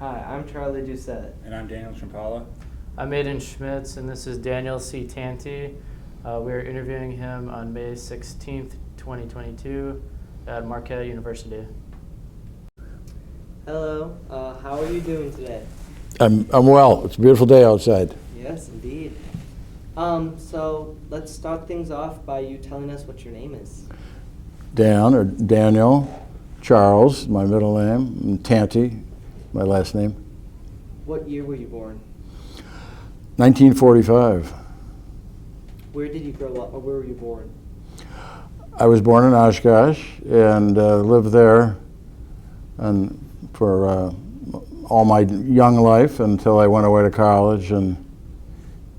Hi, I'm Charlie Doucette. And I'm Daniel Champala. I'm Aiden Schmitz, and this is Daniel C. Tanty. We're interviewing him on May 16th, 2022 at Marquette University. Hello, how are you doing today? I'm well. It's a beautiful day outside. Yes, indeed. So let's start things off by you telling us what your name is. Dan, or Daniel, Charles, my middle name, and Tanty, my last name. What year were you born? 1945. Where did you grow up, or where were you born? I was born in Oshkosh and lived there and for all my young life until I went away to college. And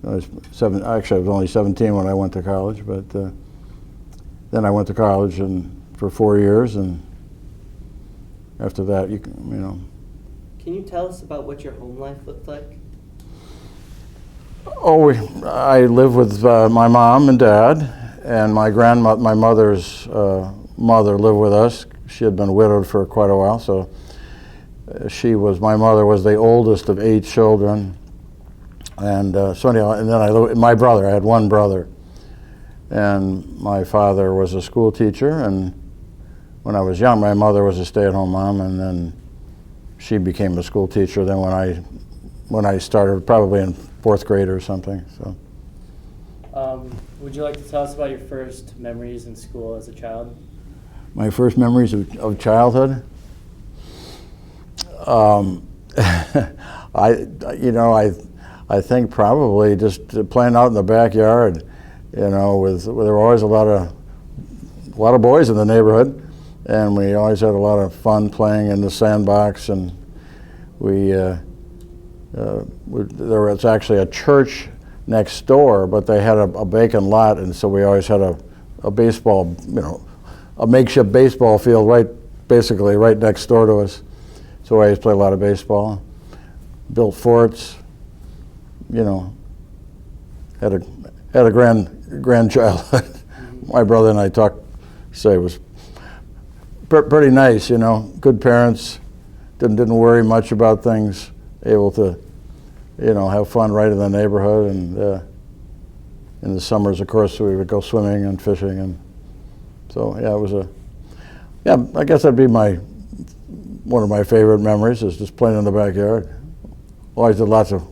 I was actually I was only 17 when I went to college, but then I went to college for 4 years, and after that, Can you tell us about what your home life looked like? I lived with my mom and dad, and my mother's mother lived with us. She had been widowed for quite a while, so my mother was the oldest of 8 children. And so anyhow, and then my brother, I had one brother, and my father was a school teacher, and when I was young, my mother was a stay-at-home mom, and then she became a school teacher then when I started, probably in 4th grade or something. So. Would you like to tell us about your first memories in school as a child? My first memories of childhood? I think probably just playing out in the backyard, there were always a lot of boys in the neighborhood, and we always had a lot of fun playing in the sandbox. And there was actually a church next door, but they had a vacant lot, and so we always had a baseball, a makeshift baseball field basically right next door to us. So I used to play a lot of baseball, built forts, had a grand childhood. My brother and I it was pretty nice, good parents, didn't worry much about things, able to, have fun right in the neighborhood. And in the summers, of course, we would go swimming and fishing. And so, I guess that'd be one of my favorite memories, is just playing in the backyard. Always did lots of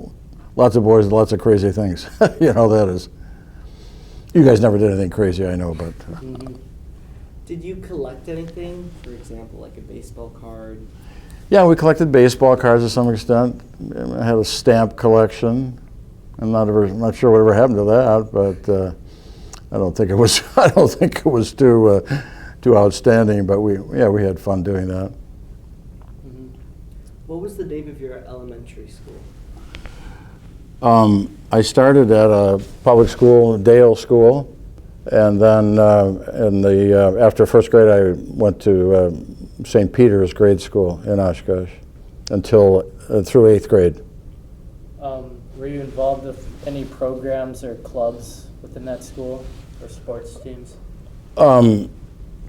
boys and lots of crazy things. That is. You guys never did anything crazy, I know, but. Mm-hmm. Did you collect anything? For example, like a baseball card? Yeah, we collected baseball cards to some extent. I had a stamp collection. I'm not sure whatever happened to that, but I don't think it was too outstanding. But we had fun doing that. Mm-hmm. What was the name of your elementary school? I started at a public school, Dale School, and then after 1st grade, I went to St. Peter's grade school in Oshkosh through 8th grade. Were you involved with any programs or clubs within that school, or sports teams?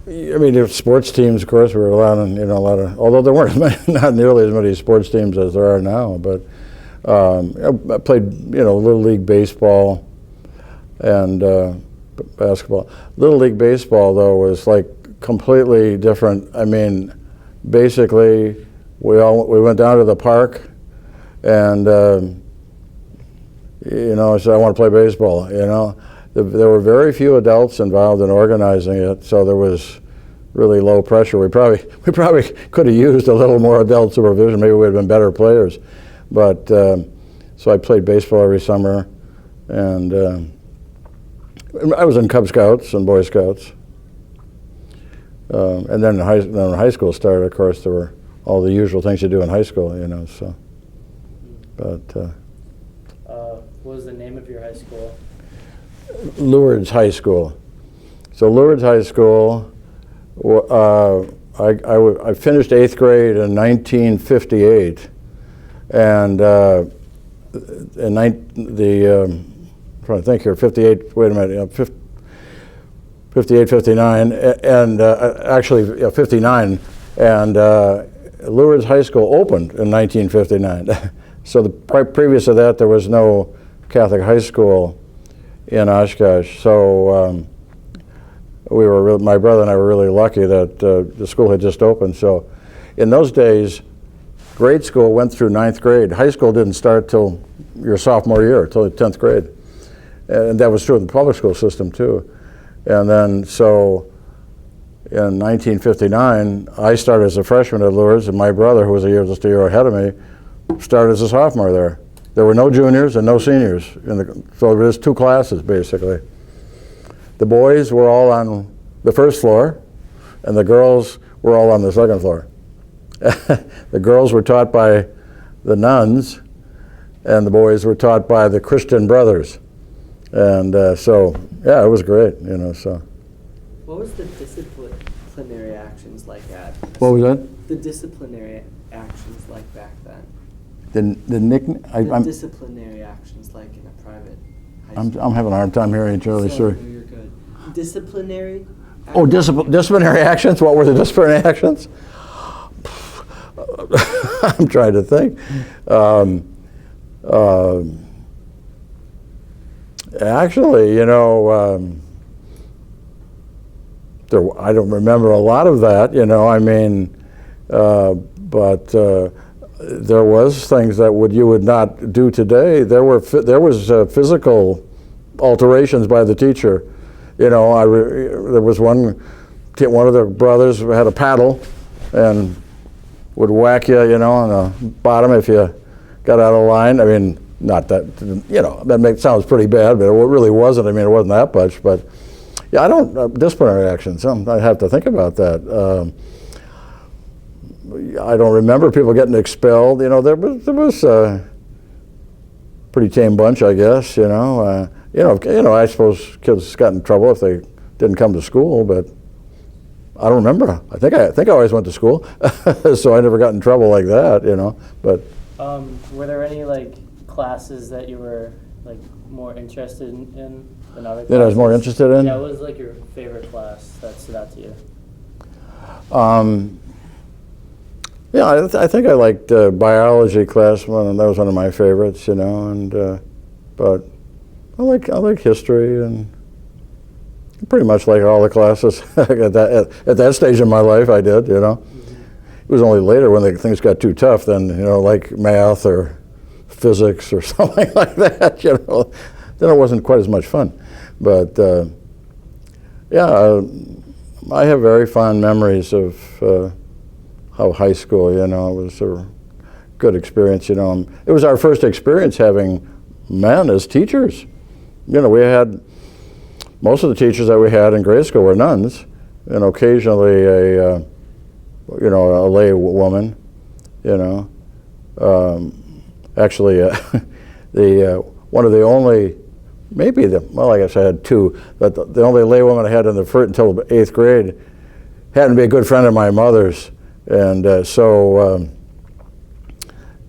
There's sports teams, of course. We were allowed in, although there weren't not nearly as many sports teams as there are now. But I played, Little League baseball and basketball. Little League baseball, though, was like completely different. Basically, we went down to the park, and I said, I want to play baseball. There were very few adults involved in organizing it, so there was really low pressure. We probably could have used a little more adult supervision. Maybe we'd have been better players. But so I played baseball every summer, and I was in Cub Scouts and Boy Scouts. And then when high school started, of course, there were all the usual things you do in high school, So, but what was the name of your high school? Lourdes High School. So Lourdes High School, I finished 8th grade in 1958, and I'm trying to think here, 58, wait a minute, 58, 59, and actually 59, and Lourdes High School opened in 1959. So previous to that, there was no Catholic high school in Oshkosh. So my brother and I were really lucky that the school had just opened. So in those days, grade school went through 9th grade. High school didn't start till your sophomore year, till 10th grade. And that was true in the public school system too. And then so in 1959, I started as a freshman at Lourdes, and my brother, who was just a year ahead of me, started as a sophomore there. There were no juniors and no seniors, so there was 2 classes basically. The boys were all on the first floor, and the girls were all on the second floor. The girls were taught by the nuns, and the boys were taught by the Christian brothers. And so, yeah, it was great, so. What was the disciplinary actions like at? What was that? The disciplinary actions like back then. The nickname? The disciplinary actions like in a private high school. I'm having a hard time hearing you, Charlie, sorry. No, you're good. Disciplinary? Oh, disciplinary actions? What were the disciplinary actions? I'm trying to think. Actually, I don't remember a lot of that, but there was things that you would not do today. There was physical alterations by the teacher. There was one of the brothers who had a paddle and would whack you, on the bottom if you got out of line. I mean, not that, that sounds pretty bad, but it really wasn't. I mean, it wasn't that much, but yeah, disciplinary actions, I have to think about that. I don't remember people getting expelled. There was a pretty tame bunch, I guess, I suppose kids got in trouble if they didn't come to school, but I don't remember. I think I always went to school, so I never got in trouble like that, but. Were there any classes that you were more interested in than other classes? That I was more interested in? Yeah, what was your favorite class that stood out to you? Yeah, I think I liked biology class. That was one of my favorites, but I like history, and pretty much like all the classes at that stage in my life. I did, Mm-hmm. It was only later when things got too tough, then like math or physics or something like that. Then it wasn't quite as much fun. But yeah, I have very fond memories of how high school. It was a good experience. It was our first experience having men as teachers. We had most of the teachers that we had in grade school were nuns, and occasionally a lay woman. Actually, one of the only, I guess I had 2, but the only lay woman I had in until 8th grade happened to be a good friend of my mother's, and so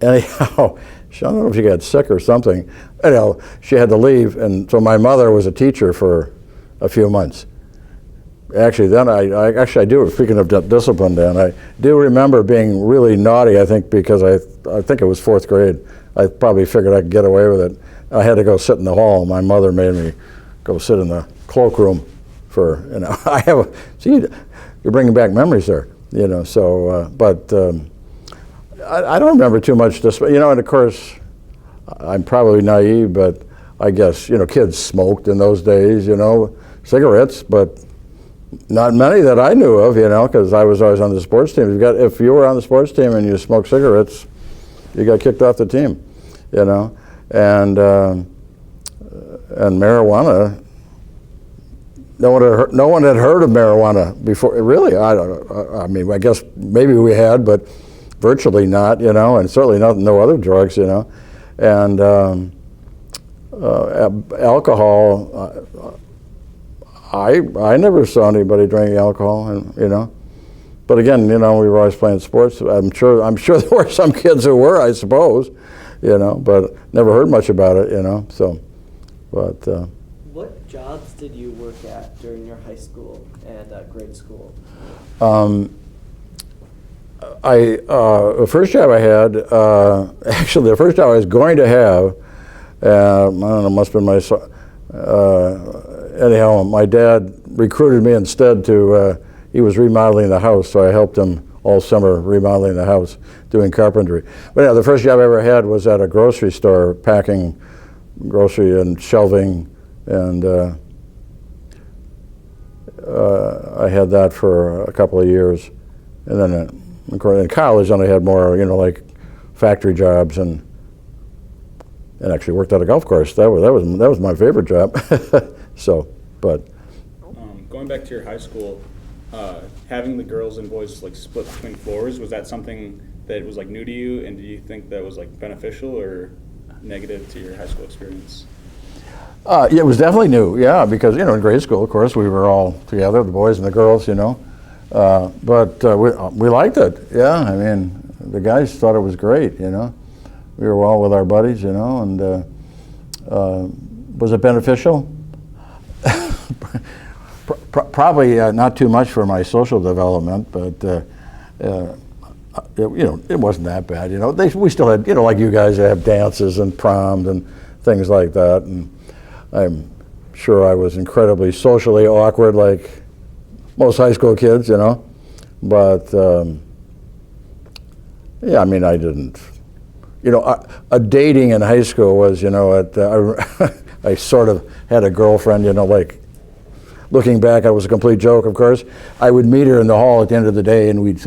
anyhow, I don't know if she got sick or something. Anyhow, she had to leave, and so my mother was a teacher for a few months. Actually, then I do. Speaking of discipline, Dan, I do remember being really naughty. I think because I think it was 4th grade. I probably figured I could get away with it. I had to go sit in the hall. My mother made me go sit in the cloakroom for. See, you're bringing back memories there. So but I don't remember too much. And of course, I'm probably naive, but I guess kids smoked in those days. Cigarettes, but not many that I knew of, because I was always on the sports team. If you were on the sports team and you smoked cigarettes, you got kicked off the team, and marijuana. No one had heard of marijuana before. Really, I mean, I guess maybe we had, but virtually not, and certainly no other drugs, and alcohol. I never saw anybody drinking alcohol, and but again, we were always playing sports. I'm sure there were some kids who were, I suppose, but never heard much about it, So, but. What jobs did you work at during your high school and grade school? The first job I had, actually the first job I was going to have, I don't know, must have been anyhow, my dad recruited me instead he was remodeling the house, so I helped him all summer remodeling the house, doing carpentry. But yeah, the first job I ever had was at a grocery store, packing grocery and shelving, and I had that for a couple of years. And then of course, in college, then I had more, like factory jobs and actually worked at a golf course. That was my favorite job. So, but going back to your high school, having the girls and boys like split between floors, was that something that was like new to you, and do you think that was like beneficial or negative to your high school experience? Yeah, it was definitely new. Yeah, because in grade school, of course, we were all together, the boys and the girls, but we liked it. Yeah, I mean, the guys thought it was great. We were well with our buddies, and was it beneficial? Probably not too much for my social development, but it wasn't that bad. We still had, like you guys, have dances and proms and things like that, and I'm sure I was incredibly socially awkward, like most high school kids, But yeah, I mean, I didn't. A dating in high school was, I sort of had a girlfriend, like. Looking back, it was a complete joke, of course. I would meet her in the hall at the end of the day, and we'd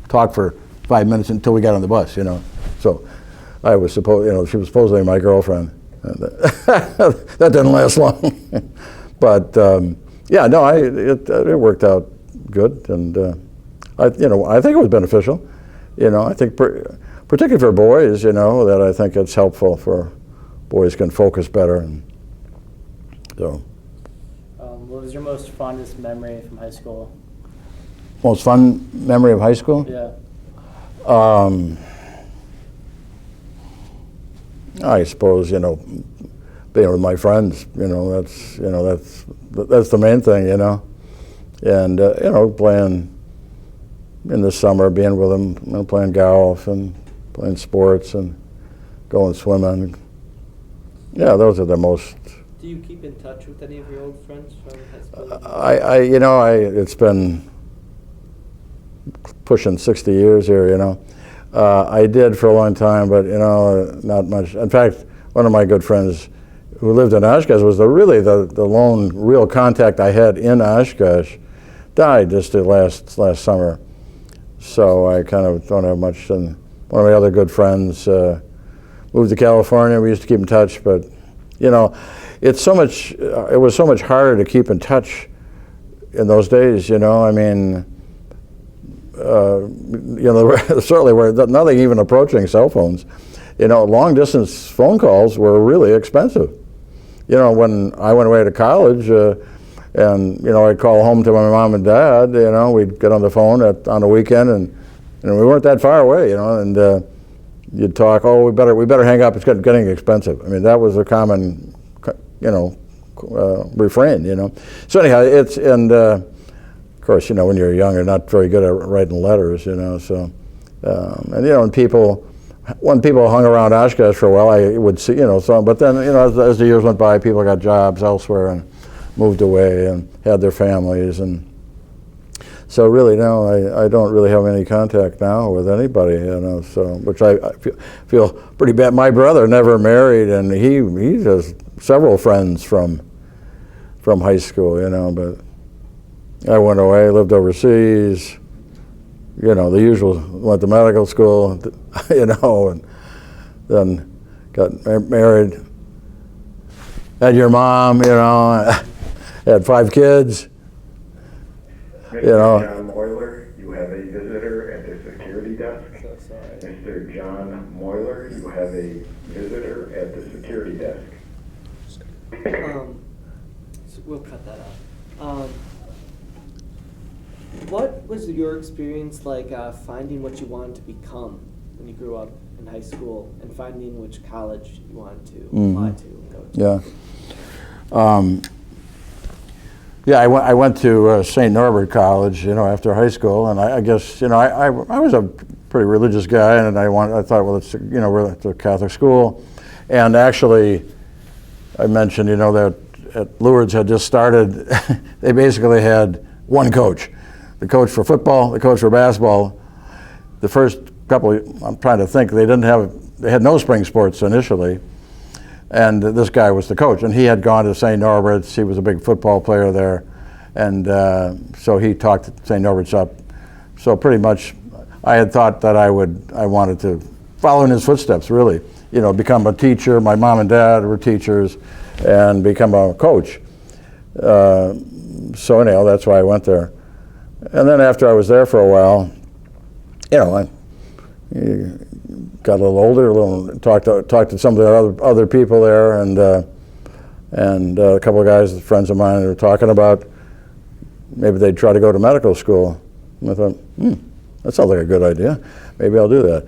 talk for 5 minutes until we got on the bus, So I was she was supposedly my girlfriend. That didn't last long. But yeah, no, it worked out good, and I think it was beneficial. I think particularly for boys, that I think it's helpful for boys can focus better, and so. What was your most fondest memory from high school? Most fun memory of high school? Yeah. I suppose being with my friends. That's the main thing. And playing in the summer, being with them, playing golf and playing sports and going swimming. Yeah, those are the most. Do you keep in touch with any of your old friends from high school? It's been pushing 60 years here, I did for a long time, but, not much. In fact, one of my good friends who lived in Oshkosh was the lone real contact I had in Oshkosh, died just last summer. So I kind of don't have much. And one of my other good friends moved to California. We used to keep in touch, but, it was so much harder to keep in touch in those days, I mean, certainly were nothing even approaching cell phones. Long distance phone calls were really expensive. When I went away to college, and I'd call home to my mom and dad, we'd get on the phone on the weekend, and we weren't that far away, and you'd talk, we better hang up, it's getting expensive. I mean, that was a common refrain, So anyhow, of course, when you're young, you're not very good at writing letters, so, and when people hung around Oshkosh for a while, I would see, but then, as the years went by, people got jobs elsewhere and moved away and had their families, and so really now I don't really have any contact now with anybody, so, which I feel pretty bad. My brother never married, and he has several friends from high school, but I went away, lived overseas, the usual, went to medical school, and then got married, had your mom, had 5 kids. Mr. John Moyler, you have a visitor at the security desk. So sorry. Mr. John Moyler, you have a visitor at the security desk. So we'll cut that out. What was your experience like finding what you wanted to become when you grew up in high school, and finding which college you wanted to apply to and go to? Yeah. Yeah, I went to St. Norbert College, after high school, and I guess, I was a pretty religious guy, and I thought, well, it's a Catholic school, and actually, I mentioned, that at Lourdes had just started. They basically had one coach, the coach for football, the coach for basketball. The first couple, I'm trying to think, they had no spring sports initially. And this guy was the coach, and he had gone to St. Norbert's. He was a big football player there, and so he talked St. Norbert's up. So pretty much, I had thought that I wanted to follow in his footsteps, really. Become a teacher. My mom and dad were teachers, and become a coach. So anyhow, that's why I went there. And then after I was there for a while, I got a little older, talked to some of the other people there, and a couple of guys, friends of mine, were talking about maybe they'd try to go to medical school. And I thought, that sounds like a good idea. Maybe I'll do that.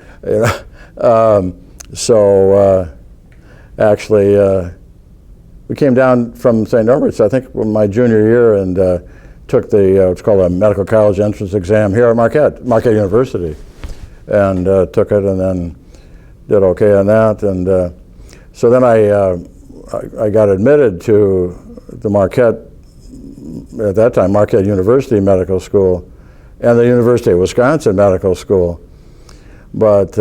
Actually, we came down from St. Norbert's, I think, my junior year, and took the what's called a medical college entrance exam here at Marquette University, and took it, and then did okay on that, and so then I got admitted to the Marquette, at that time, Marquette University Medical School, and the University of Wisconsin Medical School. But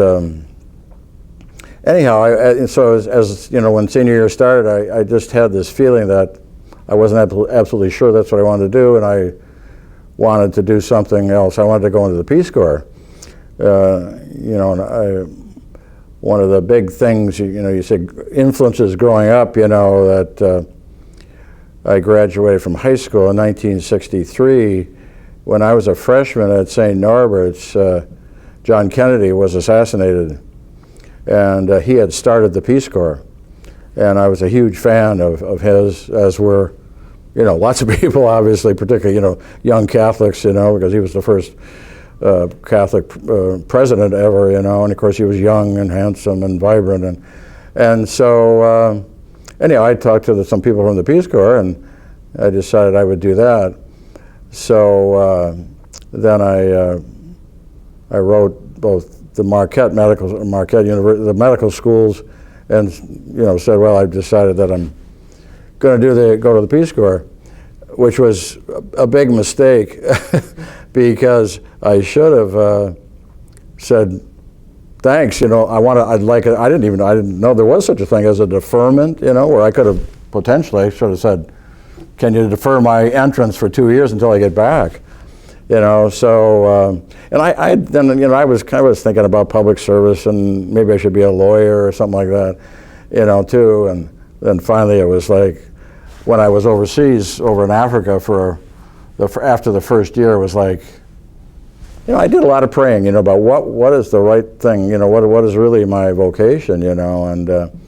anyhow, so as when senior year started, I just had this feeling that I wasn't absolutely sure that's what I wanted to do, and I wanted to do something else. I wanted to go into the Peace Corps. And one of the big things, you say influences growing up, that I graduated from high school in 1963. When I was a freshman at St. Norbert's, John Kennedy was assassinated, and he had started the Peace Corps. And I was a huge fan of his, as were, lots of people, obviously, particularly, young Catholics, because he was the first Catholic president ever, and of course he was young and handsome and vibrant, and so anyhow, I talked to some people from the Peace Corps, and I decided I would do that. So then I wrote both the Marquette University, the medical schools, and said, well, I've decided that I'm going to go to the Peace Corps, which was a big mistake because I should have said thanks. I'd like it. I didn't know there was such a thing as a deferment. Where I could have potentially should have said, can you defer my entrance for 2 years until I get back? So and I was thinking about public service, and maybe I should be a lawyer or something like that, too. And then finally it was like, when I was overseas over in Africa after the first year, it was like, I did a lot of praying, about what is the right thing, what is really my vocation, and had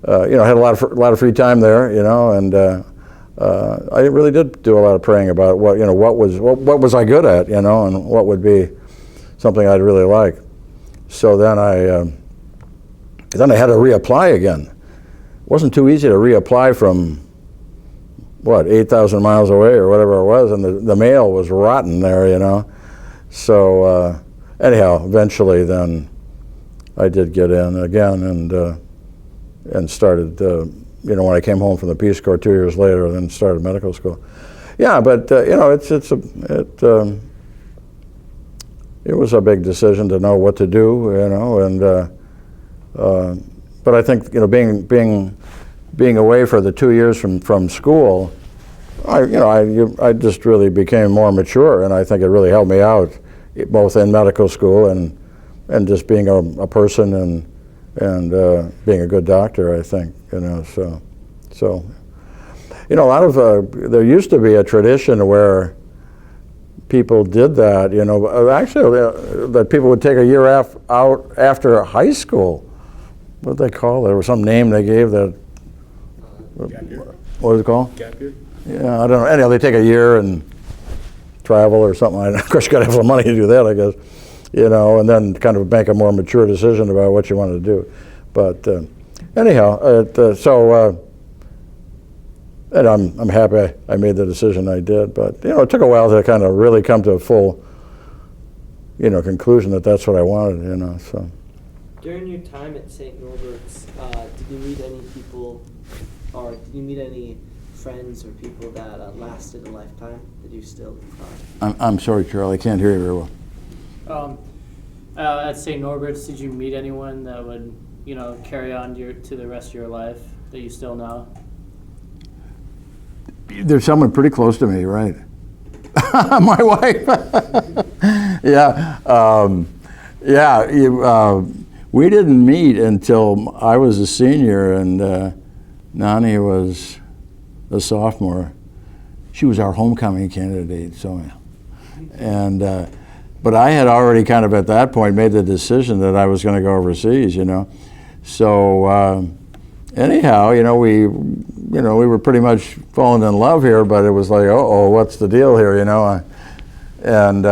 a lot of free time there, and I really did do a lot of praying about what was I good at, and what would be something I'd really like. So then I had to reapply again. It wasn't too easy to reapply from 8,000 miles away or whatever it was, and the mail was rotten there, So anyhow, eventually then I did get in again, and started, when I came home from the Peace Corps 2 years later, then started medical school. Yeah, but it was a big decision to know what to do, but I think, being away for the 2 years from school, I just really became more mature, and I think it really helped me out, both in medical school and just being a person and being a good doctor, I think, so a lot of there used to be a tradition where people did that, actually that people would take a year out after high school. What did they call it? There was some name they gave that. Gap year? What was it called? Gap year? Yeah, I don't know. Anyhow, they take a year and travel or something. Of course, you got to have some money to do that, I guess. And then kind of make a more mature decision about what you want to do. But anyhow, And I'm happy I made the decision I did. But, you know, it took a while to kind of really come to a full, you know, conclusion that that's what I wanted, you know, so. During your time at St. Norbert's, did you meet any people, or did you meet any friends or people that lasted a lifetime that you still I'm sorry, Charlie, I can't hear you very well. At St. Norbert's, did you meet anyone that would, you know, carry on to the rest of your life that you still know? There's someone pretty close to me, right? My wife. We didn't meet until I was a senior and Nani was a sophomore. She was our homecoming candidate, so, and but I had already kind of at that point made the decision that I was going to go overseas, you know. So anyhow, you know, we were pretty much falling in love here, but it was like, oh, what's the deal here, you know? And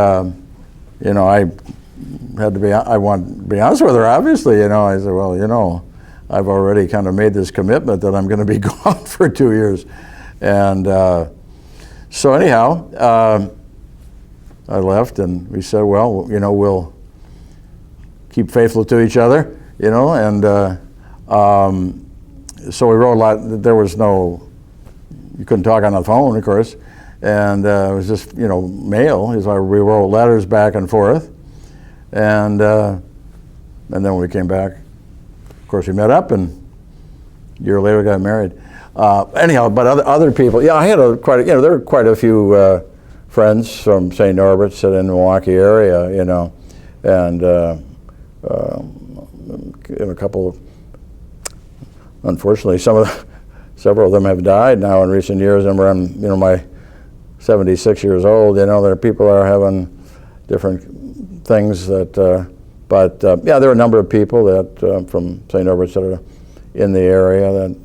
you know, I want to be honest with her, obviously, you know. I said, well, you know, I've already kind of made this commitment that I'm going to be gone for 2 years. And so anyhow, I left and we said, well, you know, we'll keep faithful to each other, you know, and so we wrote a lot. There was you couldn't talk on the phone, of course, and it was just, you know, mail. We wrote letters back and forth, and then when we came back, of course, we met up, and a year later got married. Anyhow, but other people, yeah, I had there were quite a few friends from St. Norbert's in the Milwaukee area, you know, and a couple of, unfortunately, several of them have died now in recent years, and we're on, you know, my 76 years old. You know, there are people that are having different things that, but yeah, there are a number of people that from St. Norbert's that are in the area that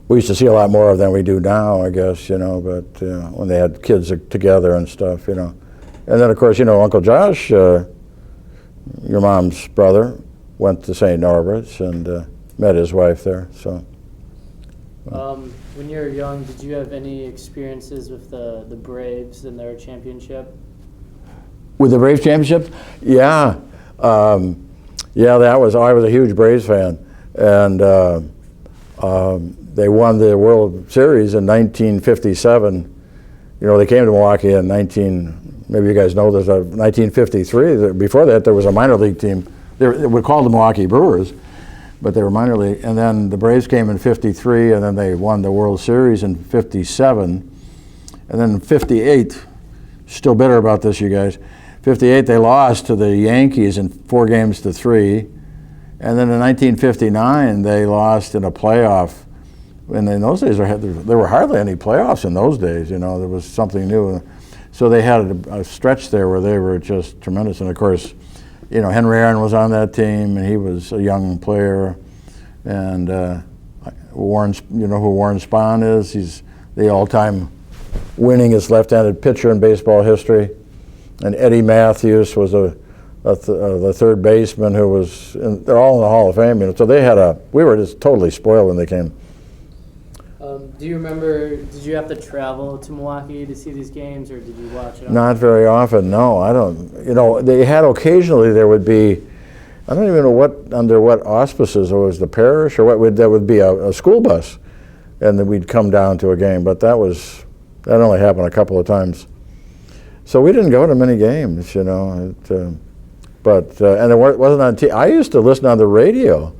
we used to see a lot more of than we do now, I guess, you know, but when they had kids together and stuff, you know. And then, of course, you know, Uncle Josh, your mom's brother, went to St. Norbert's and met his wife there, so. When you were young, did you have any experiences with the Braves and their championship? With the Braves championship? Yeah. I was a huge Braves fan. And they won the World Series in 1957. You know, they came to Milwaukee in maybe you guys know this, 1953. Before that, there was a minor league team. They were called the Milwaukee Brewers, but they were minor league. And then the Braves came in 53, and then they won the World Series in 57. And then in 58, still bitter about this, you guys, 58, they lost to the Yankees in 4-3. And then in 1959, they lost in a playoff. And in those days, there were hardly any playoffs in those days, you know. There was something new. So they had a stretch there where they were just tremendous. And of course, you know, Henry Aaron was on that team, and he was a young player. And Warren, you know who Warren Spahn is? He's the all-time winningest left-handed pitcher in baseball history. And Eddie Matthews was the third baseman who was, they're all in the Hall of Fame, you know. So we were just totally spoiled when they came. Do you remember, did you have to travel to Milwaukee to see these games, or did you watch it? Not very often, no. I don't, you know, they had occasionally, there would be, I don't even know under what auspices, or was the parish, or that would be a school bus, and then we'd come down to a game, but that only happened a couple of times. So we didn't go to many games, you know, and it wasn't on TV. I used to listen on the radio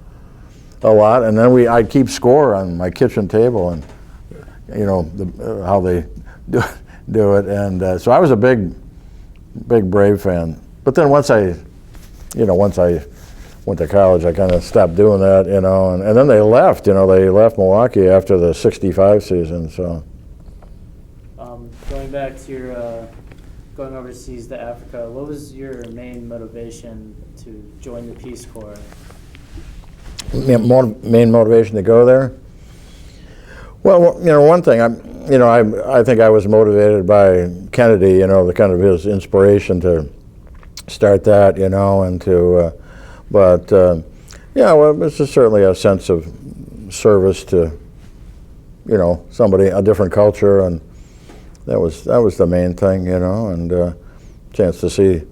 a lot, and then I'd keep score on my kitchen table, and you know how they do it, and so I was a big Brave fan. But then once I went to college, I kind of stopped doing that, you know, and then they left. You know, they left Milwaukee after the '65 season. So going back to your going overseas to Africa, what was your main motivation to join the Peace Corps? Main motivation to go there? Well, you know, one thing, I think I was motivated by Kennedy, you know, the kind of his inspiration to start that, you know, and to, yeah, well, it's just certainly a sense of service to you know, somebody, a different culture, and that was the main thing, you know, and chance to see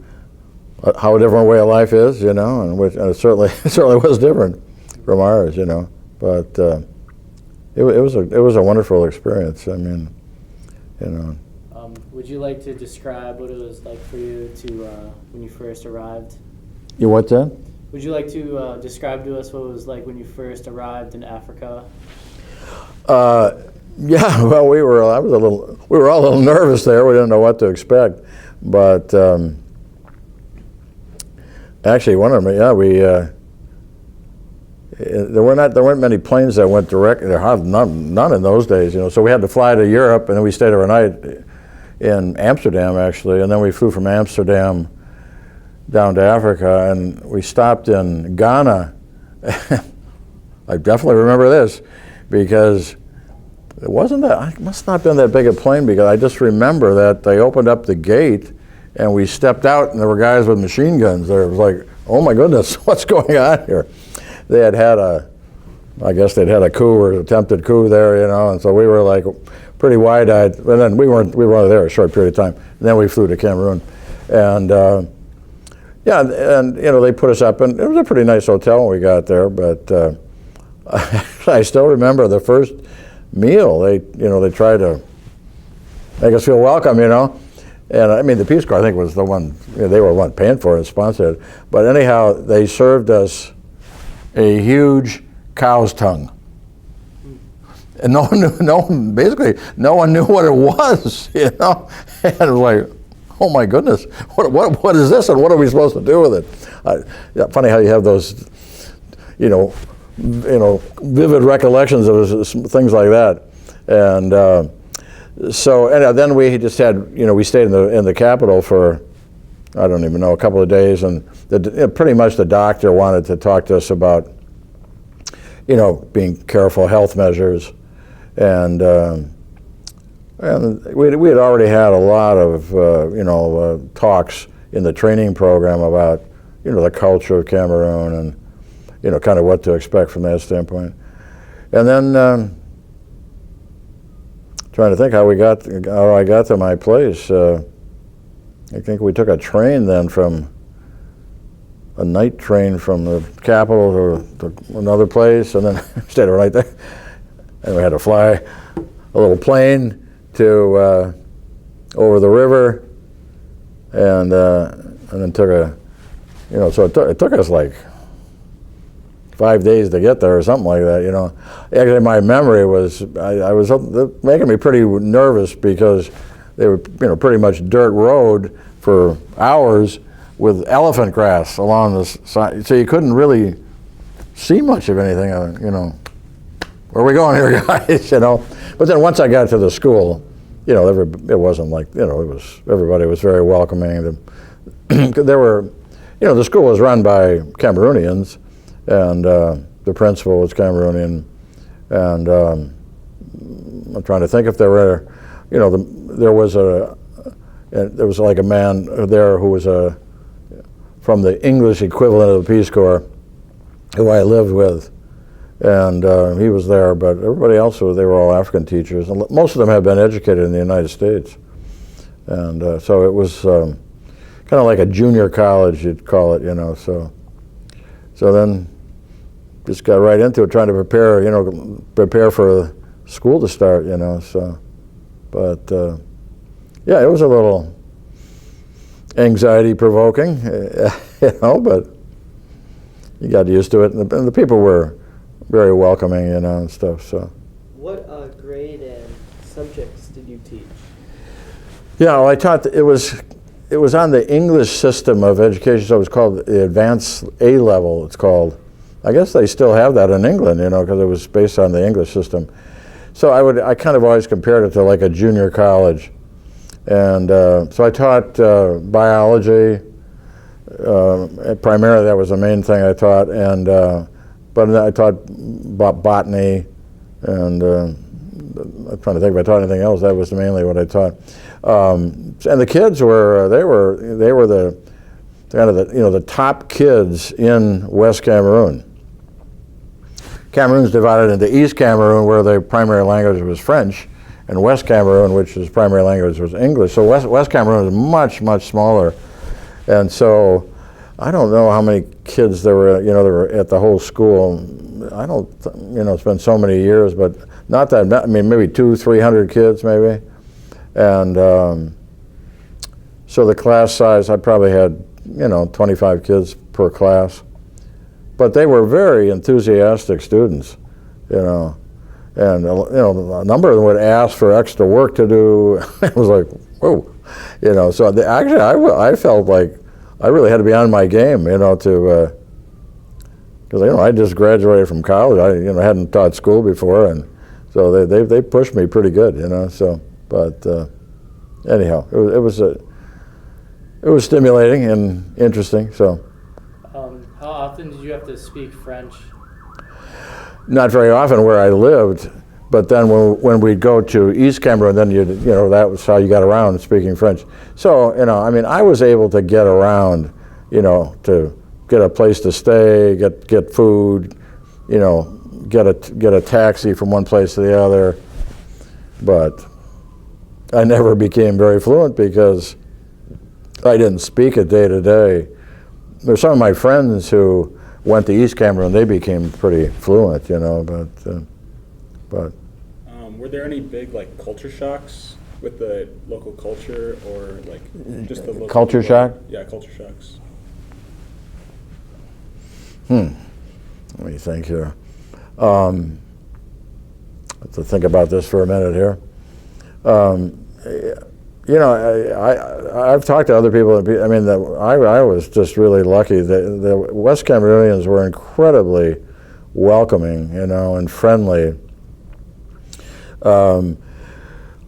how a different way of life is, you know, and it certainly was different from ours, you know, but it was a wonderful experience. I mean, you know. Would you like to describe what it was like for you to when you first arrived? You what then? Would you like to describe to us what it was like when you first arrived in Africa? Yeah, well, we were all a little nervous there. We didn't know what to expect, but actually, one of them, yeah, we there weren't many planes that went direct. None in those days, you know. So we had to fly to Europe, and then we stayed overnight in Amsterdam, actually, and then we flew from Amsterdam down to Africa, and we stopped in Ghana. I definitely remember this because it must not have been that big a plane, because I just remember that they opened up the gate and we stepped out and there were guys with machine guns there. It was like, oh my goodness, what's going on here? They had I guess they'd had a coup or attempted coup there, you know, and so we were like pretty wide-eyed. And then we were only there a short period of time. And then we flew to Cameroon. And yeah, and you know, they put us up, and it was a pretty nice hotel when we got there, but I still remember the first meal. They tried to make us feel welcome, you know. And I mean, the Peace Corps, I think, was the one, you know, they were one paying for it and sponsored it. But anyhow, they served us a huge cow's tongue. And basically, no one knew what it was, you know. And it was like, oh my goodness, what is this, and what are we supposed to do with it? Yeah, funny how you have those, you know, vivid recollections of things like that. And so, and then we just had, you know, we stayed in the capital for, I don't even know, a couple of days, and pretty much the doctor wanted to talk to us about, you know, being careful, health measures, and we had already had a lot of talks in the training program about, you know, the culture of Cameroon and, you know, kind of what to expect from that standpoint. And then trying to think how I got to my place. I think we took a train then a night train from the capital to another place, and then stayed right there. And we had to fly a little plane to over the river, and then took so it took us like 5 days to get there or something like that, you know. Actually, my memory was, I was making me pretty nervous because they were, you know, pretty much dirt road for hours with elephant grass along the side, so you couldn't really see much of anything, you know. Where are we going here, guys, you know? But then once I got to the school, you know, it wasn't like, you know, everybody was very welcoming. There were, you know, the school was run by Cameroonians, and the principal was Cameroonian, and I'm trying to think if there were, you know, there was like a man there who was from the English equivalent of the Peace Corps, who I lived with, and he was there, but everybody else they were all African teachers, and most of them had been educated in the United States, and so it was kind of like a junior college, you'd call it, you know. So then just got right into it, trying to prepare for school to start, you know. So, but yeah, it was a little anxiety-provoking, you know, but you got used to it, and the people were very welcoming, you know, and stuff. So. What grade and subjects did you teach? Yeah, well, I taught. It was on the English system of education, so it was called the Advanced A level. It's called. I guess they still have that in England, you know, because it was based on the English system. So I kind of always compared it to like a junior college, and so I taught biology. Primarily, that was the main thing I taught, and but I taught botany, and I'm trying to think if I taught anything else. That was mainly what I taught. And the kids were they were the kind of the top kids in West Cameroon. Cameroon's divided into East Cameroon, where the primary language was French, and West Cameroon, which is primary language was English. So West Cameroon is much, much smaller. And so I don't know how many kids there were, there were at the whole school. I don't, it's been so many years, but not that, I mean, maybe 200-300 kids maybe. And so the class size, I probably had, 25 kids per class. But they were very enthusiastic students, And, a number of them would ask for extra work to do. It was like, whoa. So actually I felt like I really had to be on my game, because, I just graduated from college. I, hadn't taught school before, and so they pushed me pretty good, So, but anyhow, it was stimulating and interesting. So. How often did you have to speak French? Not very often where I lived, but then when we'd go to East Cameroon, then that was how you got around speaking French. So, I was able to get around, to get a place to stay, get food, get a taxi from one place to the other. But I never became very fluent because I didn't speak it day to day. There's some of my friends who went to East Cameroon, they became pretty fluent, but. Were there any big culture shocks with the local culture, or just the local culture people? shock? Yeah, culture shocks. Let me think here. I have to think about this for a minute here. I've talked to other people. I was just really lucky. The West Cameroonians were incredibly welcoming, and friendly.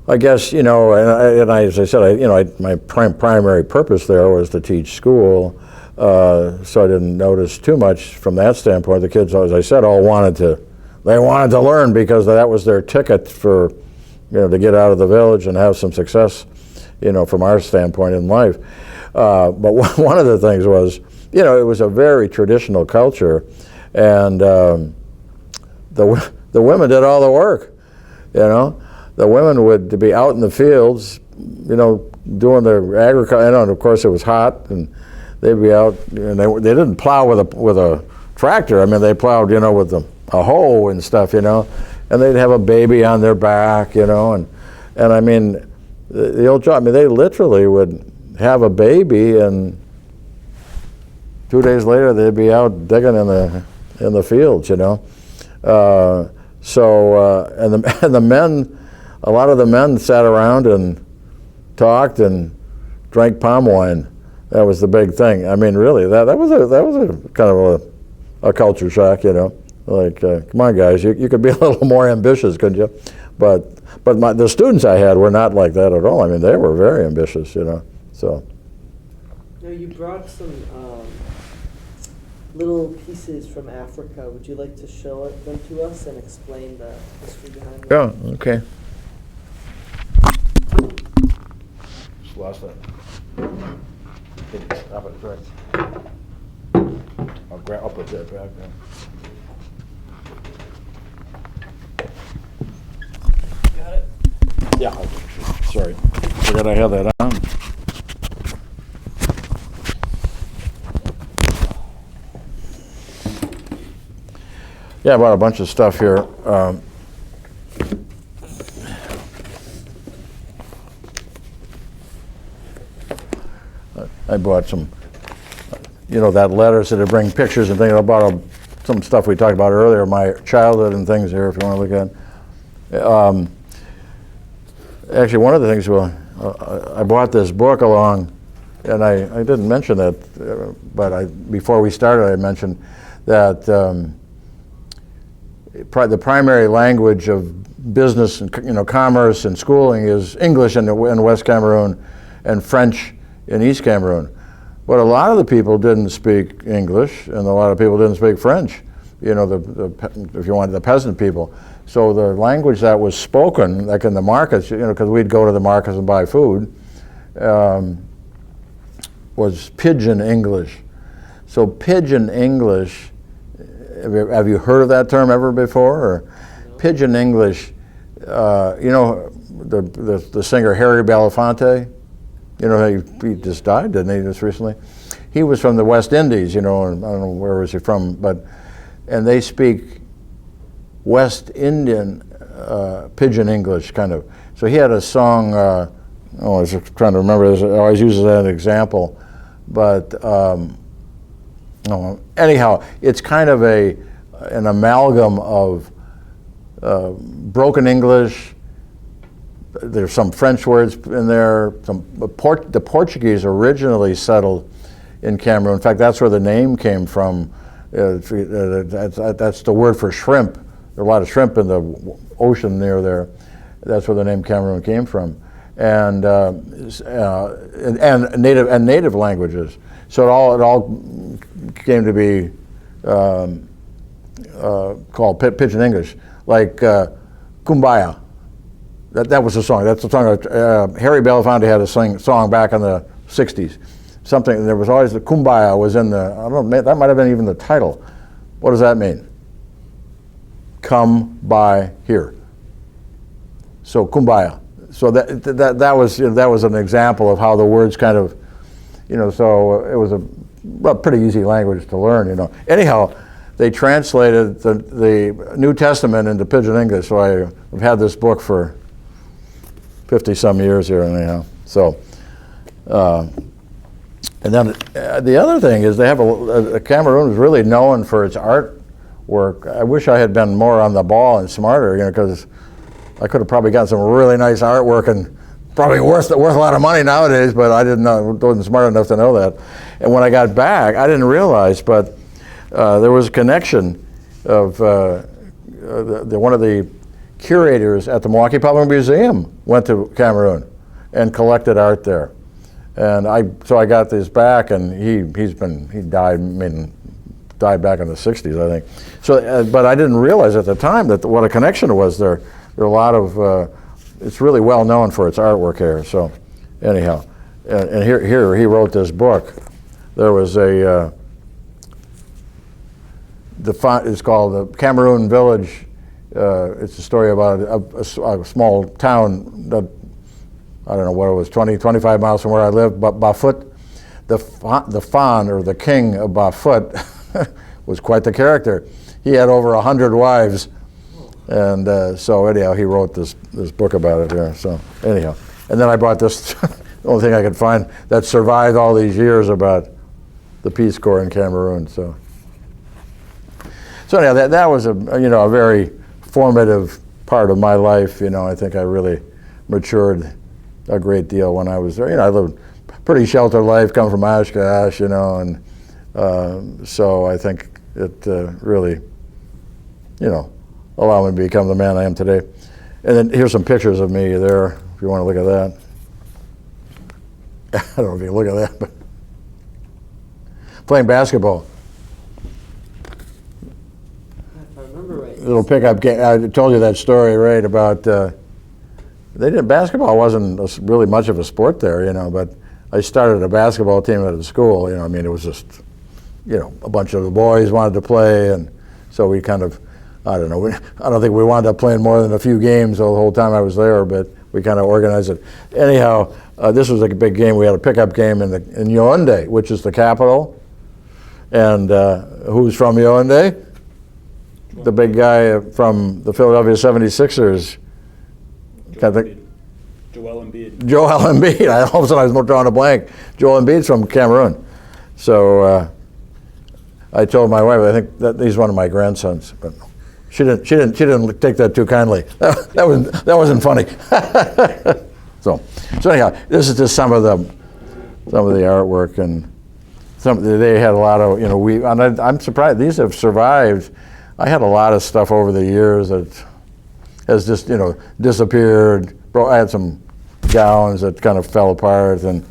I guess, and as I said, my primary purpose there was to teach school, so I didn't notice too much from that standpoint. The kids, as I said, all wanted to learn because that was their ticket for, to get out of the village and have some success, from our standpoint in life. But one of the things was, it was a very traditional culture, and the women did all the work. The women would be out in the fields, doing their agriculture. And of course, it was hot, and they'd be out. And they didn't plow with a tractor. They plowed, with a hoe and stuff, And they'd have a baby on their back, and the old job. They literally would have a baby, and 2 days later they'd be out digging in the fields, and the men, a lot of the men sat around and talked and drank palm wine. That was the big thing. Really, that was a kind of a culture shock, come on, guys, you could be a little more ambitious, couldn't you? But the students I had were not like that at all. They were very ambitious, So. Now, you brought some little pieces from Africa. Would you like to show them to us and explain the history behind them? Yeah, okay. Just lost that. Stop it, right. I'll put that back there. Got it? Yeah, sorry. Forgot I had that on. Yeah, I bought a bunch of stuff here. I bought some, that letters that bring pictures and things. I bought some stuff we talked about earlier, my childhood and things here, if you want to look at. Actually, one of the things, I bought this book along, and I didn't mention that, but before we started, I mentioned that the primary language of business and commerce and schooling is English in West Cameroon and French in East Cameroon. But a lot of the people didn't speak English, and a lot of people didn't speak French. If you want, the peasant people. So the language that was spoken, like in the markets, because we'd go to the markets and buy food, was Pidgin English. So Pidgin English have you heard of that term ever before? Or No. Pidgin English, you know, the singer Harry Belafonte, you know, he just died, didn't he, just recently? He was from the West Indies, you know, and I don't know where was he from, and they speak West Indian Pidgin English, kind of. So he had a song, I was just trying to remember this, I always use it as an example, but anyhow, it's kind of an amalgam of broken English. There's some French words in there. The Portuguese originally settled in Cameroon. In fact, that's where the name came from. That's the word for shrimp. There are a lot of shrimp in the ocean near there. That's where the name Cameroon came from, and native languages. So it all came to be called Pidgin English, like Kumbaya. That was the song. That's the song. Harry Belafonte had a song back in the '60s. Something, there was always the Kumbaya was in the, I don't know, that might have been even the title. What does that mean? Come by here. So Kumbaya. So that was an example of how the words kind of, you know, so it was a pretty easy language to learn, you know. Anyhow, they translated the New Testament into Pidgin English, so I've had this book for 50-some years here, anyhow. So, and then the other thing is they have Cameroon is really known for its artwork. I wish I had been more on the ball and smarter, you know, because I could have probably got some really nice artwork and probably worth a lot of money nowadays, but I wasn't smart enough to know that. And when I got back, I didn't realize, but there was a connection of one of the curators at the Milwaukee Public Museum went to Cameroon and collected art there. And so I got this back, and he died back in the '60s, I think. So, but I didn't realize at the time what a connection it was there. There are a lot of, it's really well known for its artwork here. So, anyhow, and here he wrote this book. There was the font is called the Cameroon Village. It's a story about a small town that, I don't know what it was, 25 miles from where I live, but Bafut, the Fawn, or the king of Bafut, was quite the character. He had over 100 wives, and so anyhow, he wrote this book about it here. So anyhow, and then I brought this, the only thing I could find that survived all these years about the Peace Corps in Cameroon. So anyhow, that was a very formative part of my life. You know, I think I really matured a great deal when I was there. You know, I lived a pretty sheltered life, come from Oshkosh, you know, and so I think it really, you know, allowed me to become the man I am today. And then here's some pictures of me there, if you want to look at that. I don't know if you can look at that, but playing basketball. If I remember right. Little pickup game. I told you that story, right, about basketball wasn't really much of a sport there, you know, but I started a basketball team at the school, you know. I mean, it was just, you know, a bunch of the boys wanted to play, and so we kind of, I don't know, I don't think we wound up playing more than a few games the whole time I was there, but we kind of organized it. Anyhow, this was a big game. We had a pickup game in Yaoundé, which is the capital. And who's from Yaoundé? The big guy from the Philadelphia 76ers. Joel Embiid. Joel Embiid. All of a sudden I was drawing a blank. Joel Embiid's from Cameroon. So I told my wife, I think that he's one of my grandsons, but she didn't take that too kindly. That wasn't funny. So anyhow, this is just some of the artwork, and they had a lot of, you know, and I'm surprised these have survived. I had a lot of stuff over the years that has just, you know, disappeared. I had some gowns that kind of fell apart, and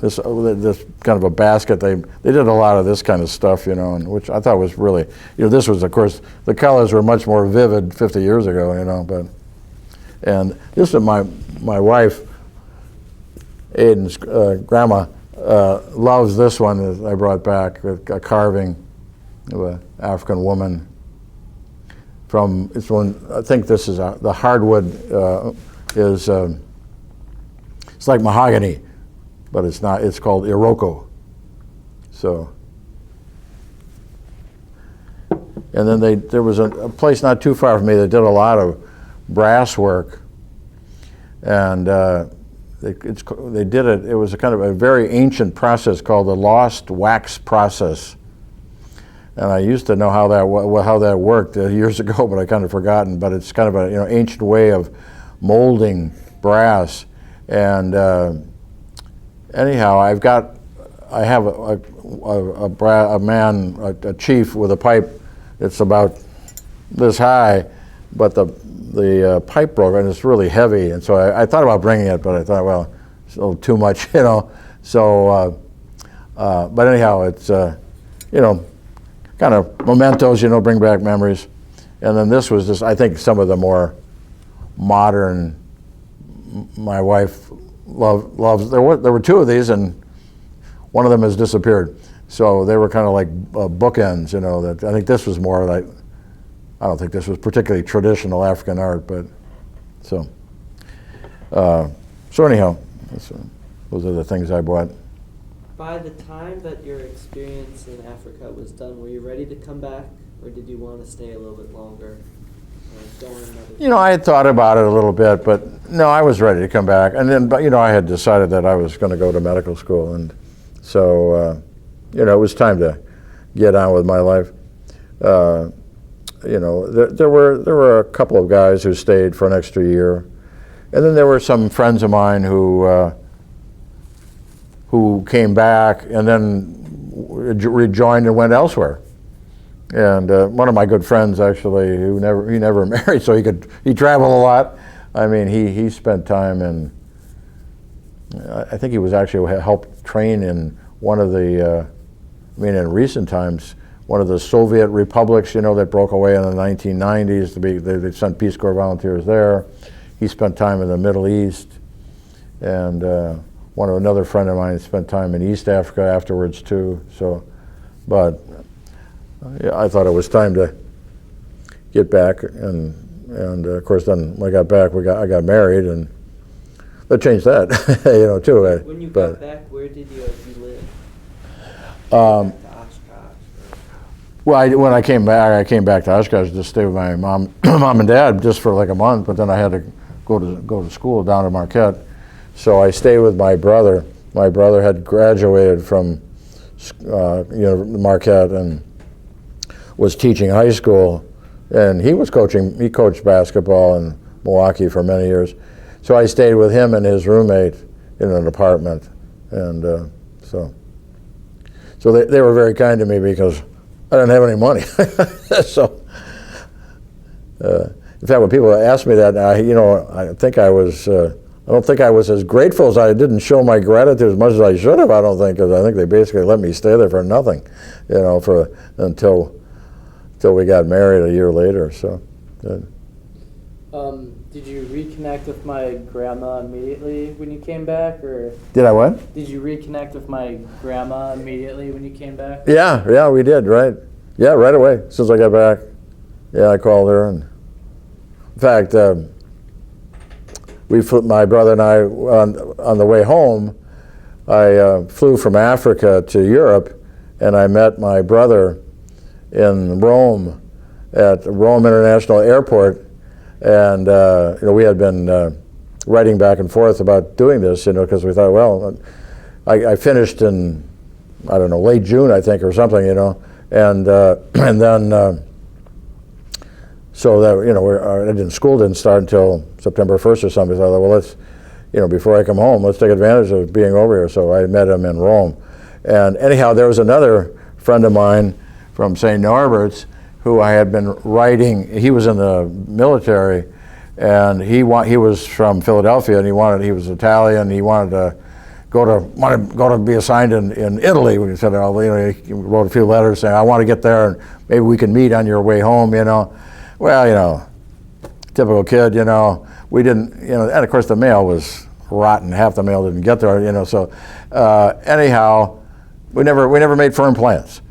this kind of a basket. They did a lot of this kind of stuff, you know, and which I thought was really, you know, this was, of course, the colors were much more vivid 50 years ago, you know, but, and this is my wife, Aiden's grandma, loves this one that I brought back, a carving of an African woman from, it's one, I think this is, the hardwood is, it's like mahogany, but it's not, it's called Iroko. So, and then there was a place not too far from me that did a lot of brass work, and they did it. It was a kind of a very ancient process called the lost wax process, and I used to know how that worked years ago, but I kind of forgotten. But it's kind of a ancient way of molding brass, and anyhow, I have a chief with a pipe. It's about this high, but the pipe broke and it's really heavy, and so I thought about bringing it, but I thought, well, it's a little too much, So, but anyhow, it's kind of mementos, bring back memories. And then this was just, I think, some of the more modern. My wife loves. There were two of these, and one of them has disappeared. So they were kind of like bookends, that I think this was more like, I don't think this was particularly traditional African art, but so anyhow, those are the things I bought. By the time that your experience in Africa was done, were you ready to come back, or did you want to stay a little bit longer? I had thought about it a little bit, but no, I was ready to come back. And then, but I had decided that I was going to go to medical school, and so it was time to get on with my life. There were a couple of guys who stayed for an extra year, and then there were some friends of mine who came back and then rejoined and went elsewhere. And one of my good friends, actually, he never married, so he traveled a lot. I mean, he spent time in, I think he was actually helped train in one of the, in recent times, one of the Soviet republics, that broke away in the 1990s. They sent Peace Corps volunteers there. He spent time in the Middle East, and another friend of mine spent time in East Africa afterwards too. So, but I thought it was time to get back, and of course then when I got back, I got married, and that changed that, too. When you got back, where did you live? To Oshkosh. Well, when I came back to Oshkosh to stay with my mom and dad just for like a month, but then I had to go to school down in Marquette. So I stayed with my brother. My brother had graduated from Marquette and was teaching high school, and he coached basketball in Milwaukee for many years. So I stayed with him and his roommate in an apartment, and so they were very kind to me because I didn't have any money. So in fact, when people ask me that, I don't think I was as grateful as I didn't show my gratitude as much as I should have. I don't think, because I think they basically let me stay there for nothing, until we got married a year later. So. Did you reconnect with my grandma immediately when you came back, or? Did I what? Did you reconnect with my grandma immediately when you came back? Yeah, we did, right? Yeah, right away, as soon as I got back. Yeah, I called her, and in fact, my brother and I, on the way home, I flew from Africa to Europe, and I met my brother in Rome, at Rome International Airport, and we had been writing back and forth about doing this, because we thought, well, I finished in, I don't know, late June, I think, or something, and then so that school didn't start until September 1st or something. So I thought, well, let's, before I come home, let's take advantage of being over here. So I met him in Rome, and anyhow, there was another friend of mine from St. Norbert's who I had been writing. He was in the military, and he was from Philadelphia, and he was Italian. He wanted to go to be assigned in Italy. We said, he wrote a few letters saying, I want to get there, and maybe we can meet on your way home. Well, typical kid. We didn't. And of course the mail was rotten. Half the mail didn't get there. So anyhow, we never made firm plans.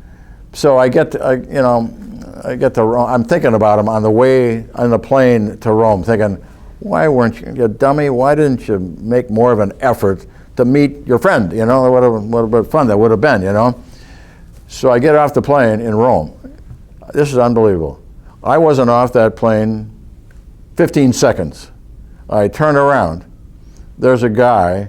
So I get to Rome. I'm thinking about him on the way on the plane to Rome, thinking, why weren't you dummy? Why didn't you make more of an effort to meet your friend? You know, what have been fun that would have been. You know. So I get off the plane in Rome. This is unbelievable. I wasn't off that plane 15 seconds. I turn around. There's a guy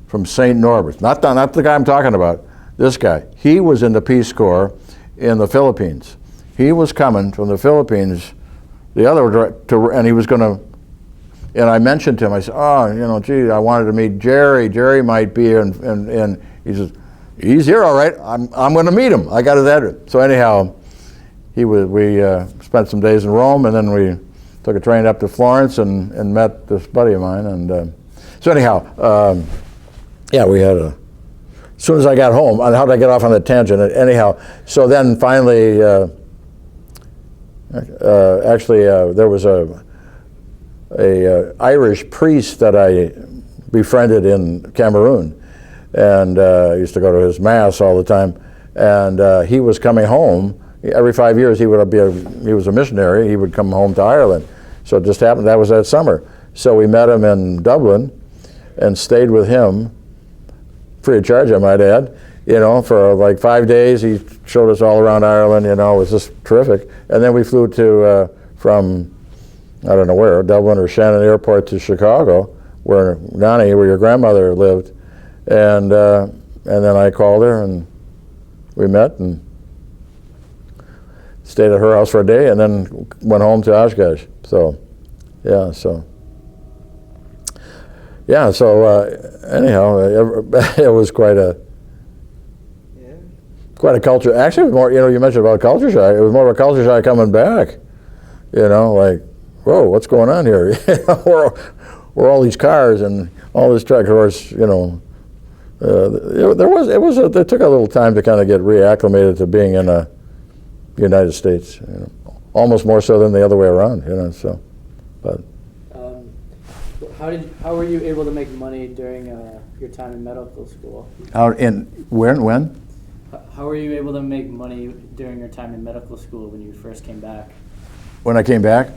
from St. Norbert's. Not the guy I'm talking about. This guy. He was in the Peace Corps in the Philippines. He was coming from the Philippines, the other direction, and he was going to. And I mentioned to him. I said, "Oh, you know, gee, I wanted to meet Jerry. Jerry might be here." And he says, "He's here, all right. I'm going to meet him. I got his address." So anyhow, we spent some days in Rome, and then we took a train up to Florence and met this buddy of mine. And so anyhow, yeah, we had a. As soon as I got home, how did I get off on the tangent? Anyhow, so then finally, actually, there was a Irish priest that I befriended in Cameroon, and I used to go to his mass all the time. And he was coming home every 5 years. He was a missionary. He would come home to Ireland. So it just happened that was that summer. So we met him in Dublin, and stayed with him. Free of charge, I might add, you know, for like 5 days. He showed us all around Ireland, you know, it was just terrific. And then we flew to, from, I don't know where, Dublin or Shannon Airport to Chicago, where Nani, where your grandmother lived. And then I called her, and we met and stayed at her house for a day, and then went home to Oshkosh. So, yeah, so. Yeah, so anyhow, it was quite a culture. Actually, it was more, you know, you mentioned about culture shock. It was more of a culture shock coming back. You know, like, whoa, what's going on here? Where all these cars and all this truck, of course, you know, it took a little time to kind of get reacclimated to being in the United States. You know, almost more so than the other way around. You know, so, but. How were you able to make money during your time in medical school? When? How were you able to make money during your time in medical school when you first came back? When I came back?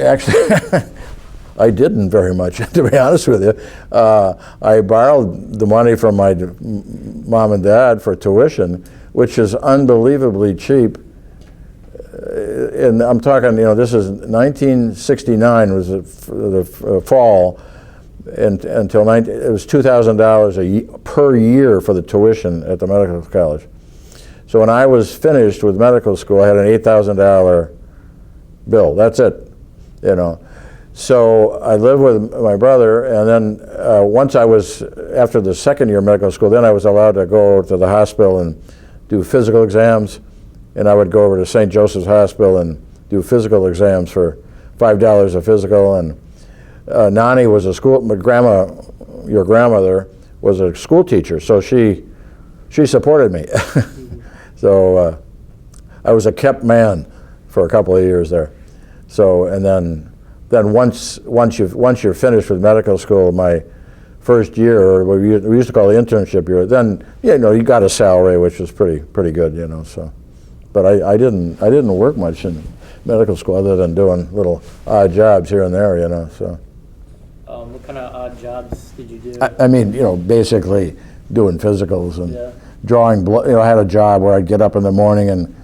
Actually, I didn't very much, to be honest with you. I borrowed the money from my mom and dad for tuition, which is unbelievably cheap. And I'm talking, you know, this is 1969 was the fall, and until it was $2,000 per year for the tuition at the medical college. So when I was finished with medical school, I had an $8,000 bill. That's it, you know. So I lived with my brother, and then once I was, after the second year of medical school, then I was allowed to go to the hospital and do physical exams. And I would go over to St. Joseph's Hospital and do physical exams for $5 a physical. And Nani was your grandmother was a school teacher, so she supported me. So I was a kept man for a couple of years there. So, and then once you're finished with medical school, my first year, or what we used to call the internship year, then, you know, you got a salary, which was pretty good, you know, so. But I didn't work much in medical school other than doing little odd jobs here and there, you know. So. What kind of odd jobs did you do? I mean, you know, basically doing physicals and drawing blood. You know, I had a job where I'd get up in the morning and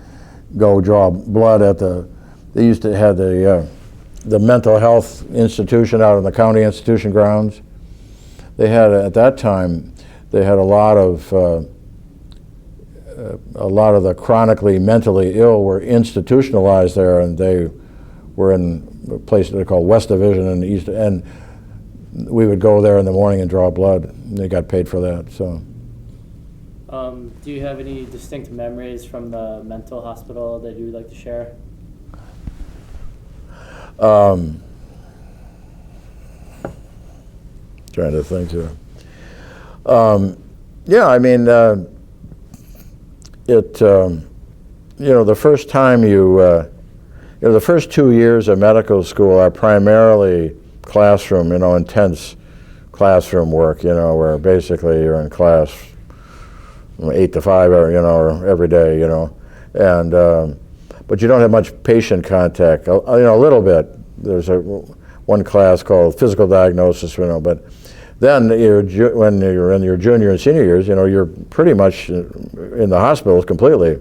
go draw blood at they used to have the mental health institution out on the county institution grounds. They had, at that time, they had a lot of the chronically mentally ill were institutionalized there, and they were in a place they call West Division and East, and we would go there in the morning and draw blood. And they got paid for that. So. Do you have any distinct memories from the mental hospital that you would like to share? Trying to think here. Yeah, I mean. You know, the first time the first 2 years of medical school are primarily classroom, you know, intense classroom work, you know, where basically you're in class 8 to 5, or or every day, and but you don't have much patient contact. A little bit. There's one class called physical diagnosis, but then when you're in your junior and senior years, you're pretty much in the hospitals completely.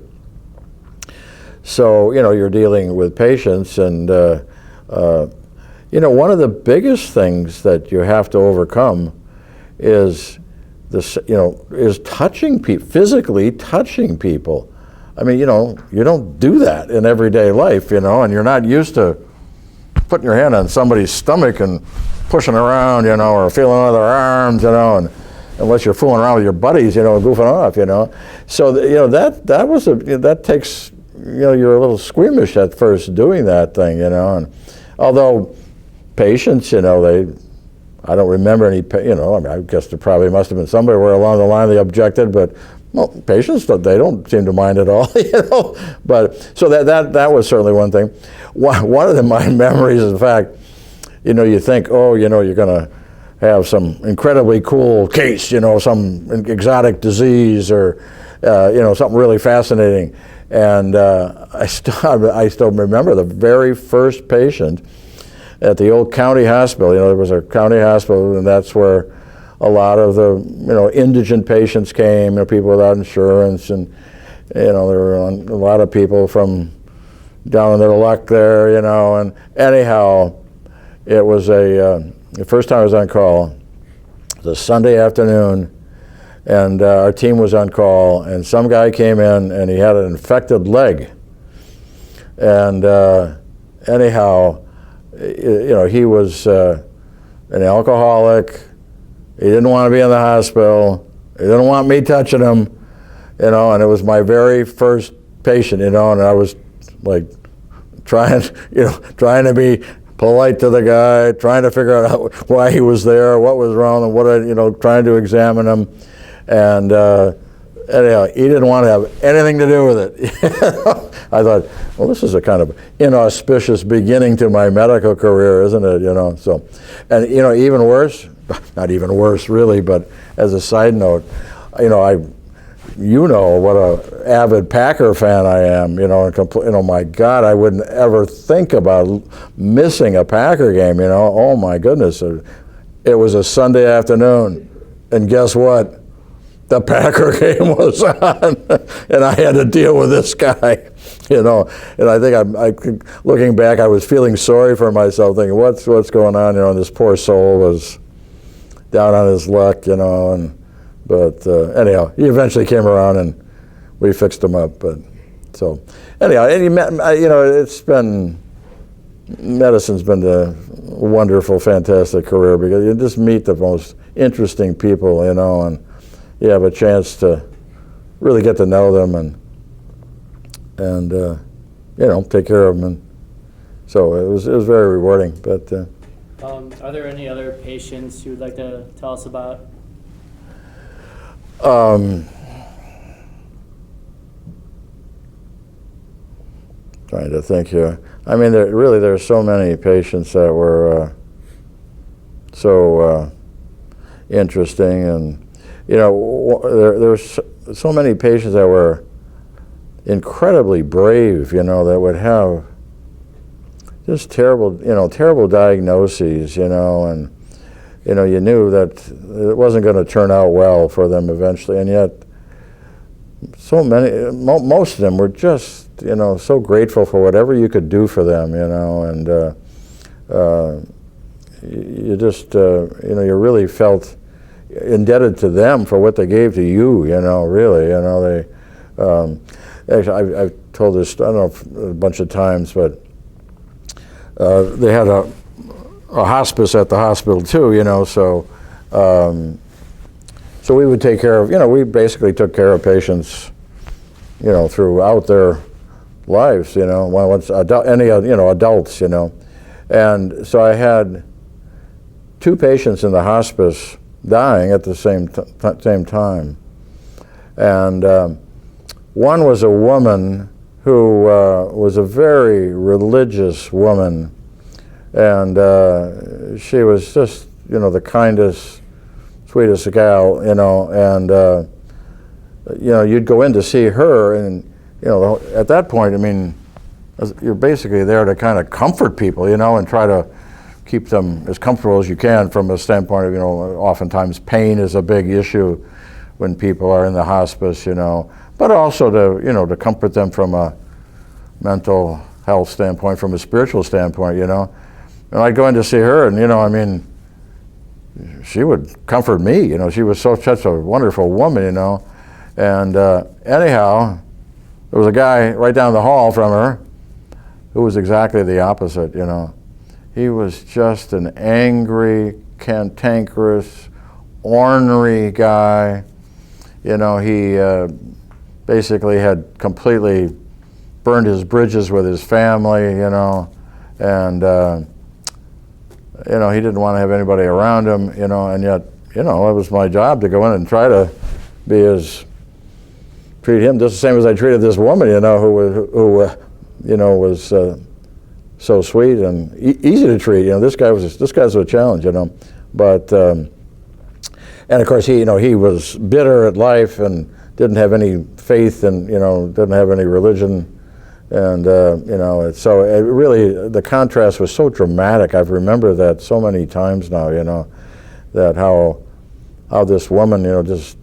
So you're dealing with patients, and one of the biggest things that you have to overcome is this, is touching people, physically touching people. I mean, you don't do that in everyday life, and you're not used to putting your hand on somebody's stomach and pushing around, or feeling on their arms, and unless you're fooling around with your buddies, goofing off, So, that takes, you're a little squeamish at first doing that thing, and although patients, I don't remember any, I guess there probably must have been somebody where along the line they objected, but patients, they don't seem to mind at all, But so that was certainly one thing. One of my memories is the fact, you think, you're going to have some incredibly cool case, some exotic disease or, something really fascinating. And I still remember the very first patient at the old county hospital. There was a county hospital, and that's where a lot of the indigent patients came, people without insurance, and there were a lot of people from down in their luck there, and anyhow, it was the first time I was on call. It was a Sunday afternoon, and our team was on call, and some guy came in and he had an infected leg, and anyhow, he was an alcoholic. He didn't want to be in the hospital. He didn't want me touching him, and it was my very first patient, and I was like trying to be polite to the guy, trying to figure out why he was there, what was wrong, and trying to examine him, and anyhow, he didn't want to have anything to do with it. I thought, well, this is a kind of inauspicious beginning to my medical career, isn't it? So, and even worse. Not even worse, really, but as a side note, what a avid Packer fan I am, my God, I wouldn't ever think about missing a Packer game, oh my goodness. It was a Sunday afternoon, and guess what? The Packer game was on, and I had to deal with this guy, and I think looking back, I was feeling sorry for myself, thinking, what's going on, and this poor soul was down on his luck, but anyhow, he eventually came around and we fixed him up. But so anyhow, medicine's been a wonderful, fantastic career, because you just meet the most interesting people, and you have a chance to really get to know them and take care of them. And so it was very rewarding. But are there any other patients you would like to tell us about? Trying to think here. I mean, there are so many patients that were so interesting, and there's so many patients that were incredibly brave, that would have just terrible diagnoses, and you knew that it wasn't going to turn out well for them eventually, and yet so many, most of them were just, so grateful for whatever you could do for them, and you just, you really felt indebted to them for what they gave to you, really, they, actually, I've told this, I don't know, a bunch of times, but they had a hospice at the hospital too, so we would take care of, we basically took care of patients, throughout their lives, once adults, and so I had 2 patients in the hospice dying at the same time, and one was a woman who was a very religious woman, and she was just, the kindest, sweetest gal, you'd go in to see her, and at that point, I mean, you're basically there to kind of comfort people, and try to keep them as comfortable as you can from a standpoint of, oftentimes pain is a big issue when people are in the hospice, but also to comfort them from a mental health standpoint, from a spiritual standpoint, And I'd go in to see her, and I mean, she would comfort me, She was such a wonderful woman, And anyhow, there was a guy right down the hall from her who was exactly the opposite, He was just an angry, cantankerous, ornery guy. He basically had completely burned his bridges with his family, and he didn't want to have anybody around him, and yet, it was my job to go in and try to treat him just the same as I treated this woman, who was so sweet and easy to treat. This guy's a challenge, but and of course he was bitter at life and didn't have any faith and didn't have any religion, and so it really, the contrast was so dramatic. I've remembered that so many times now, that how this woman just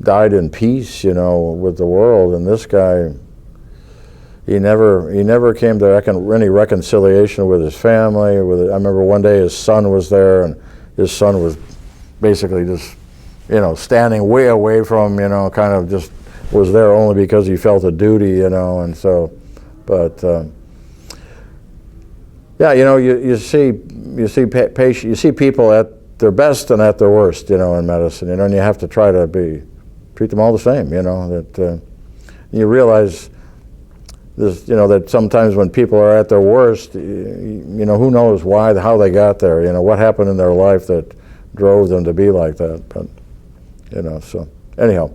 died in peace, with the world, and this guy, he never came to any reconciliation with his family. I remember one day his son was there, and his son was basically just, standing way away from him, kind of just was there only because he felt a duty, and so, but yeah, you see people at their best and at their worst, in medicine, and you have to try to treat them all the same, that you realize this, that sometimes when people are at their worst, who knows how they got there, what happened in their life that drove them to be like that, but, so anyhow,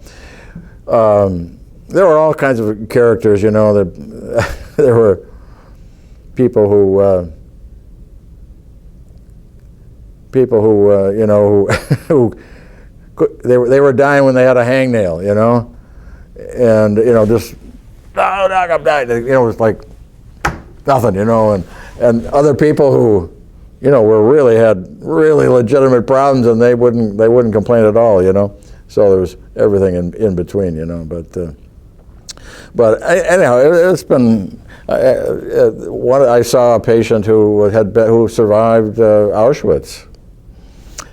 there were all kinds of characters, that there were people who they were dying when they had a hangnail, and just, no, Doc, I'm dying. It was like nothing, and other people who, had really legitimate problems, and they wouldn't complain at all, So there was everything in between, But anyhow, it's been. I saw a patient who survived Auschwitz.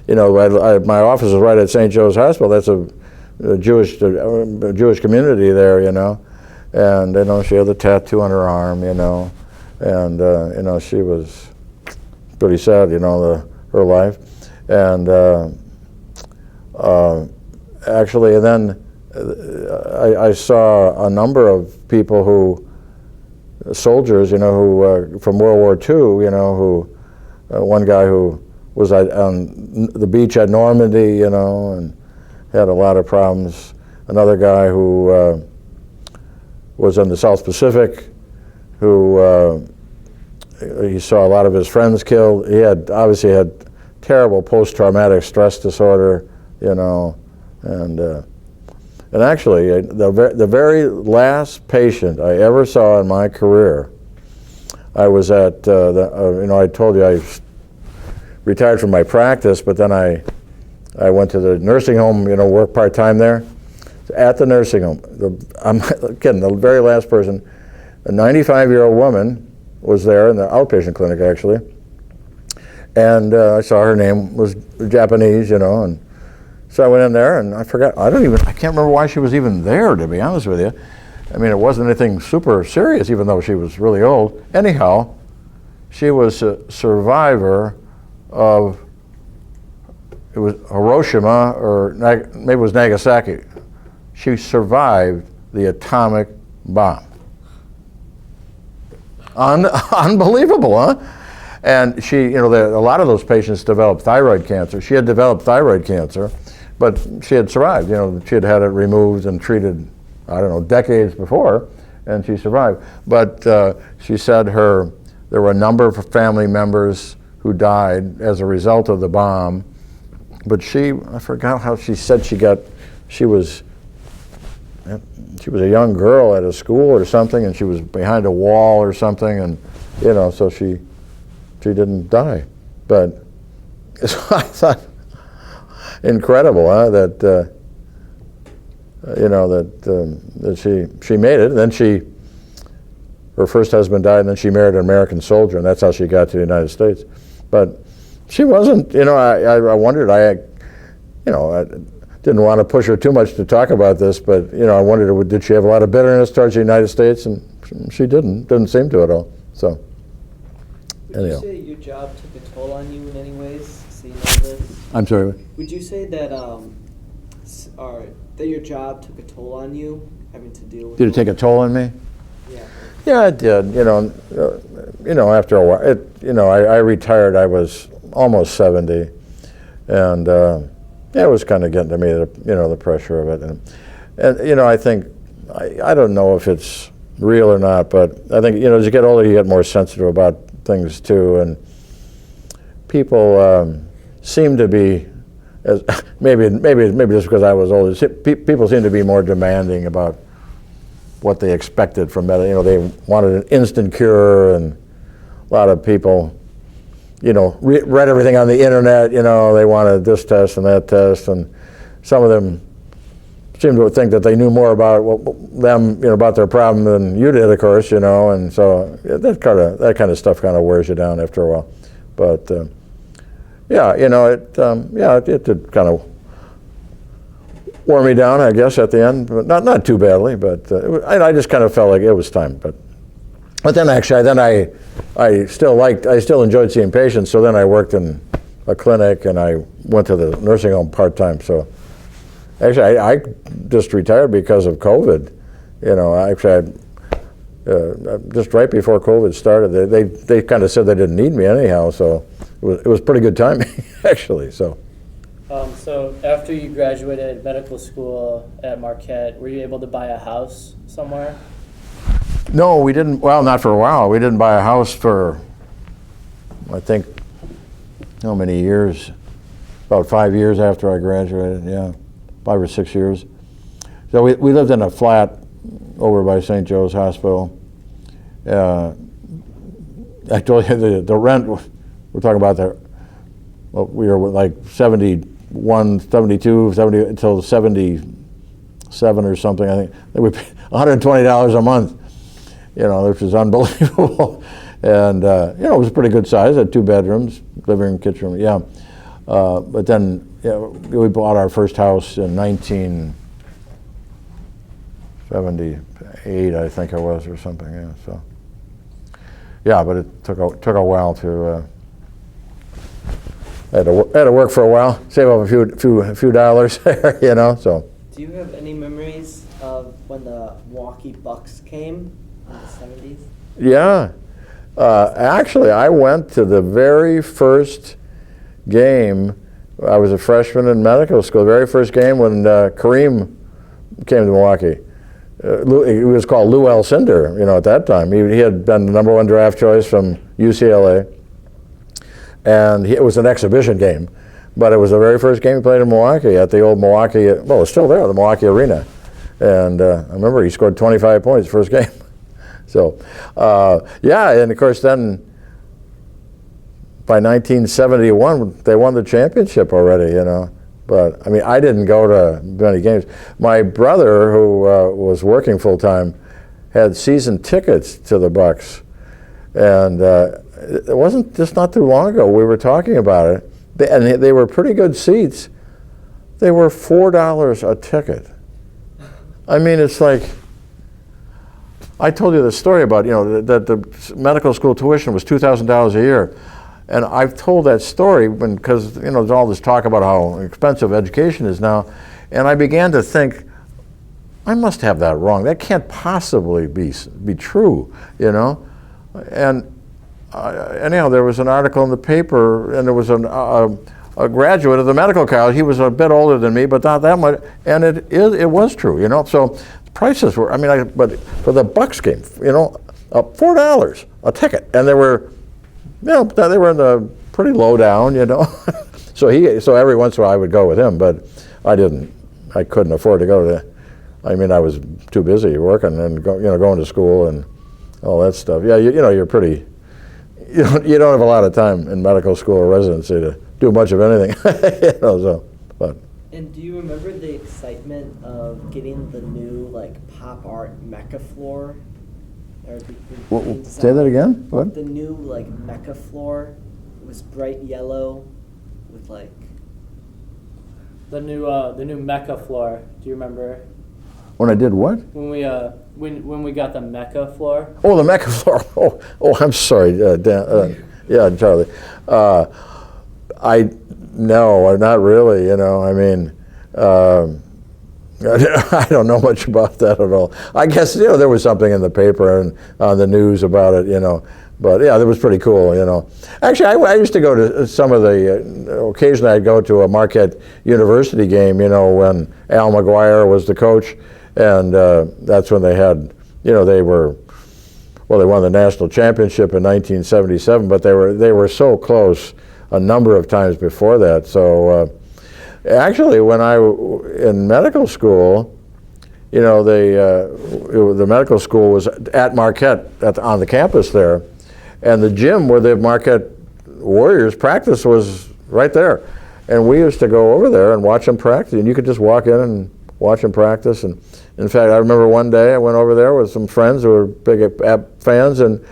My office is right at St. Joe's Hospital. That's a Jewish community there, And she had the tattoo on her arm, and she was pretty sad, her life, and actually, and then I saw a number of people soldiers, who from World War II, one guy who was on the beach at Normandy, and had a lot of problems. Another guy who was in the South Pacific, who he saw a lot of his friends killed. He obviously had terrible post-traumatic stress disorder, and actually, the very last patient I ever saw in my career, I was at, I told you I retired from my practice, but then I went to the nursing home, work part-time there. At the nursing home, I'm kidding, the very last person, a 95-year-old woman was there in the outpatient clinic, actually, and I saw her name was Japanese, and so I went in there, and I can't remember why she was even there, to be honest with you. I mean, it wasn't anything super serious, even though she was really old. Anyhow, she was a survivor of, it was Hiroshima, or maybe it was Nagasaki. She survived the atomic bomb. Unbelievable, huh? And she, a lot of those patients developed thyroid cancer. She had developed thyroid cancer, but she had survived. She had had it removed and treated, decades before, and she survived. But she said there were a number of family members who died as a result of the bomb. But I forgot how she said she was she was a young girl at a school or something, and she was behind a wall or something, and so she didn't die. But so I thought, incredible, huh? That that she made it. And then her first husband died, and then she married an American soldier, and that's how she got to the United States. But she wasn't. I wondered. I didn't want to push her too much to talk about this, but I wondered, did she have a lot of bitterness towards the United States? And she didn't seem to at all. So, would you say your job took a toll on you in any ways, seeing all this? I'm sorry. Would you say that that your job took a toll on you, having to deal with? Did it take a toll on me? Yeah. Yeah, it did. After a while, I retired. I was almost 70, and it was kind of getting to me, the pressure of it, and I think I don't know if it's real or not, but I think as you get older, you get more sensitive about things too, and people seem to be, as maybe just because I was older, people seem to be more demanding about what they expected from medicine. They wanted an instant cure, and a lot of people, read everything on the internet. They wanted this test and that test, and some of them seemed to think that they knew more about about their problem than you did, of course. And so that kind of stuff kind of wears you down after a while. But it did kind of wore me down, I guess, at the end, but not too badly. But I just kind of felt like it was time. But then actually, I still enjoyed seeing patients. So then I worked in a clinic, and I went to the nursing home part-time. So actually, I just retired because of COVID. Actually, just right before COVID started, they kind of said they didn't need me anyhow. So it was pretty good timing, actually. So. So after you graduated medical school at Marquette, were you able to buy a house somewhere? No, we didn't. Well, not for a while. We didn't buy a house for, I think, how many years? About 5 years after I graduated, yeah. 5 or 6 years. So we lived in a flat over by St. Joe's Hospital. I told you the rent, we're talking about we were like 71, 72, 70, until 77 or something, I think. We paid $120 a month, which was unbelievable. And, it was a pretty good size. It had 2 bedrooms, living room, kitchen room, yeah. But then we bought our first house in 1978, I think it was, or something, yeah. So, yeah, but it took a while to, I had to work for a while, save up a few dollars there, so. Do you have any memories of when the Milwaukee Bucks came in the 70s? Yeah. Actually, I went to the very first game. I was a freshman in medical school. The very first game when Kareem came to Milwaukee. He was called Lou Alcindor, at that time. He had been the #1 draft choice from UCLA. And it was an exhibition game, but it was the very first game he played in Milwaukee at the old Milwaukee, well, it's still there, the Milwaukee Arena. And I remember he scored 25 points first game. So, and of course then, by 1971, they won the championship already, But, I didn't go to many games. My brother, who was working full-time, had season tickets to the Bucks. And it wasn't just not too long ago, we were talking about it, and they were pretty good seats. They were $4 a ticket. It's like, I told you the story about, that the medical school tuition was $2,000 a year. And I've told that story because, there's all this talk about how expensive education is now. And I began to think, I must have that wrong. That can't possibly be true, And anyhow, there was an article in the paper, and there was a graduate of the medical college. He was a bit older than me, but not that much. And it was true, So prices were, but for the Bucks game, $4 a ticket, and they were in the pretty low down, So every once in a while I would go with him, but I couldn't afford to go to I mean, I was too busy working and going to school and all that stuff. Yeah, you're pretty. You don't have a lot of time in medical school or residency to do much of anything. But. And do you remember the excitement of getting the new pop art mecha floor? Say that again? What? The new mecha floor. It was bright yellow with The new Mecca floor. Do you remember? When I did what? When we got the Mecca floor. Oh, the Mecca floor. Oh, I'm sorry, Dan. Yeah, Charlie. No, not really. I mean, I don't know much about that at all. I guess there was something in the paper and on the news about it. But yeah, that was pretty cool. Actually, I used to go to some of the. Occasionally, I'd go to a Marquette University game. When Al McGuire was the coach, and that's when they had. They were. Well, they won the national championship in 1977, but they were so close a number of times before that. So actually, when in medical school, the medical school was at Marquette on the campus there, and the gym where the Marquette Warriors practice was right there, and we used to go over there and watch them practice. And you could just walk in and watch them practice. And in fact, I remember one day I went over there with some friends who were big App fans, and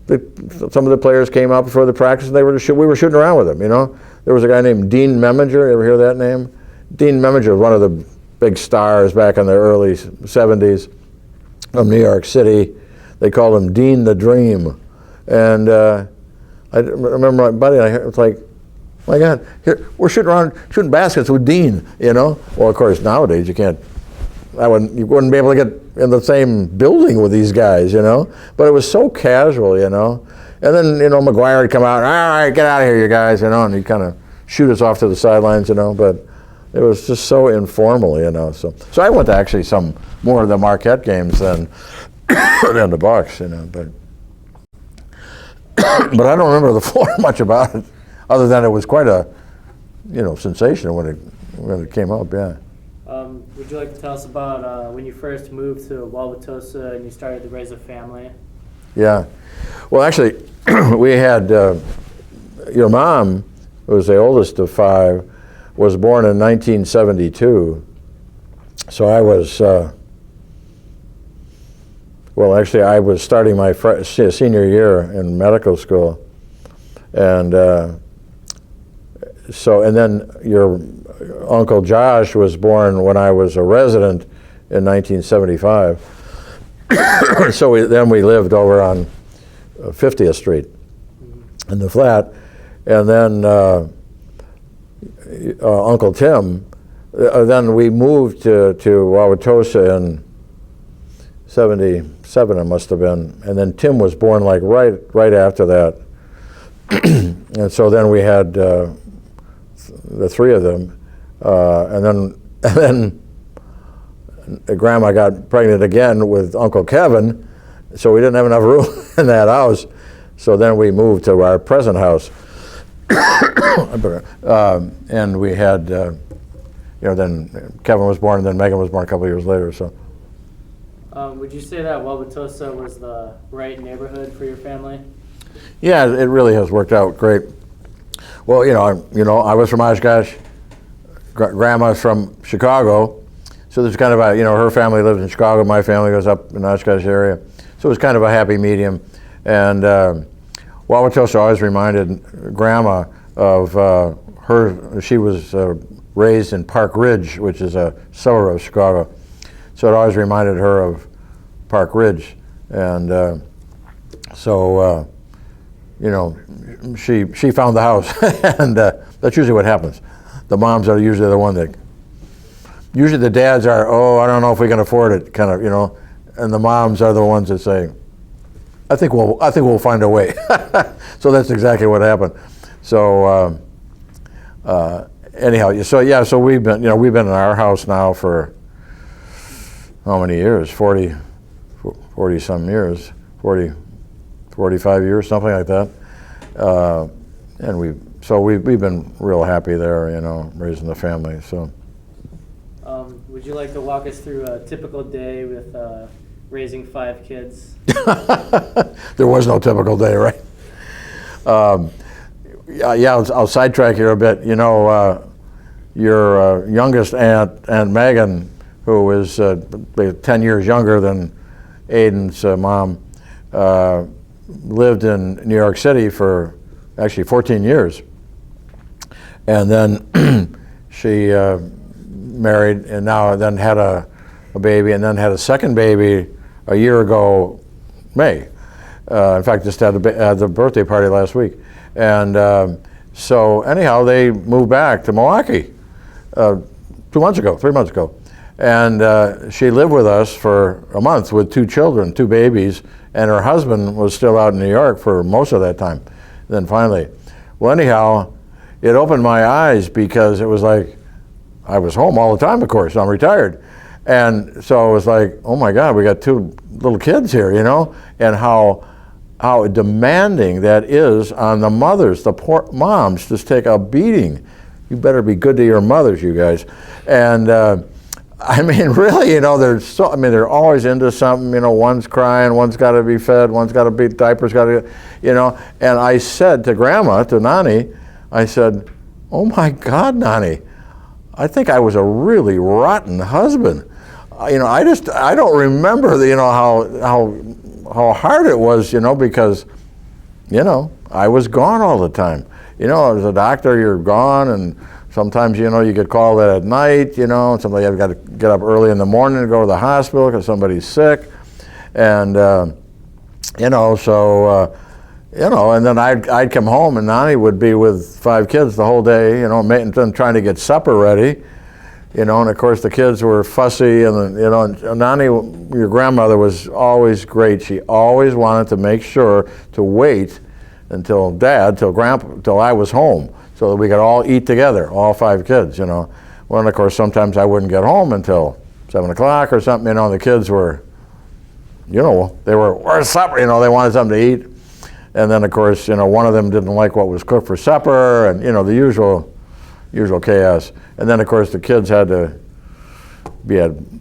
some of the players came out before the practice, and we were shooting around with them. There was a guy named Dean Meminger. You ever hear that name? Dean Meminger was one of the big stars back in the early 70s of New York City. They called him Dean the Dream. And I remember my buddy, it was like, my God, here we're shooting baskets with Dean. Well, of course, nowadays you wouldn't be able to get in the same building with these guys, But it was so casual, And then, McGuire would come out, all right, get out of here, you guys, and he'd kind of shoot us off to the sidelines, But it was just so informal, So I went to actually some more of the Marquette games than the Bucks, But I don't remember the floor much about it, other than it was quite a, sensation when it came up, yeah. Would you like to tell us about when you first moved to Wauwatosa and you started to raise a family? Yeah. Well, actually, we had, your mom, who was the oldest of 5, was born in 1972. So I was, actually, I was starting my senior year in medical school. And and then your Uncle Josh was born when I was a resident in 1975. So then we lived over on 50th Street in the flat. And then Uncle Tim, then we moved to Wauwatosa in 77, it must have been. And then Tim was born right after that. And so then we had the 3 of them. And then Grandma got pregnant again with Uncle Kevin, so we didn't have enough room in that house. So then we moved to our present house. And we had, then Kevin was born, and then Megan was born a couple of years later. So. Would you say that Wauwatosa was the right neighborhood for your family? Yeah, it really has worked out great. Well, I was from Oshkosh. Grandma's from Chicago, so there's kind of a, her family lives in Chicago, my family goes up in the Oshkosh area, so it was kind of a happy medium. And Wauwatosa always reminded Grandma of her. She was raised in Park Ridge, which is a suburb of Chicago, so it always reminded her of Park Ridge. And she found the house, and that's usually what happens. The moms are usually the one that, usually the dads are, I don't know if we can afford it, kind of, and the moms are the ones that say, I think we'll find a way. So that's exactly what happened. So anyhow, so we've been in our house now for how many years? 40 some years, 45 years, something like that. And we've been real happy there, raising the family. So. Would you like to walk us through a typical day with raising 5 kids? There was no typical day, right? Yeah, I'll sidetrack here a bit. You know, your youngest Aunt Megan, who is 10 years younger than Aiden's mom, lived in New York City for actually 14 years. And then she married and now then had a baby and then had a second baby a year ago, May. In fact, just had the birthday party last week. And so anyhow, they moved back to Milwaukee 3 months ago. And she lived with us for a month with 2 children, 2 babies, and her husband was still out in New York for most of that time. Then finally, well, anyhow, it opened my eyes because it was like, I was home all the time, of course, I'm retired. And so it was like, oh my God, we got 2 little kids here, you know, and how demanding that is on the mothers. The poor moms just take a beating. You better be good to your mothers, you guys. And I mean, really, you know, they're always into something, you know, one's crying, one's got to be fed, one's got to be, diapers got to, you know. And I said to Grandma, to Nani, I said, oh my God, Nani, I think I was a really rotten husband. You know, I don't remember, you know, how hard it was, you know, because, you know, I was gone all the time. You know, as a doctor, you're gone, and sometimes, you know, you get called at night, you know, and somebody have got to get up early in the morning to go to the hospital because somebody's sick. And, you know, so, you know, and then I'd come home and Nani would be with 5 kids the whole day, you know, and then trying to get supper ready, you know, and of course the kids were fussy, and, you know, and Nani, your grandmother, was always great. She always wanted to make sure to wait until till I was home, so that we could all eat together, all 5 kids, you know. Well, and of course, sometimes I wouldn't get home until 7 o'clock or something, you know, and the kids were, you know, where's supper? You know, they wanted something to eat. And then, of course, you know, one of them didn't like what was cooked for supper, and, you know, the usual chaos. And then, of course, the kids had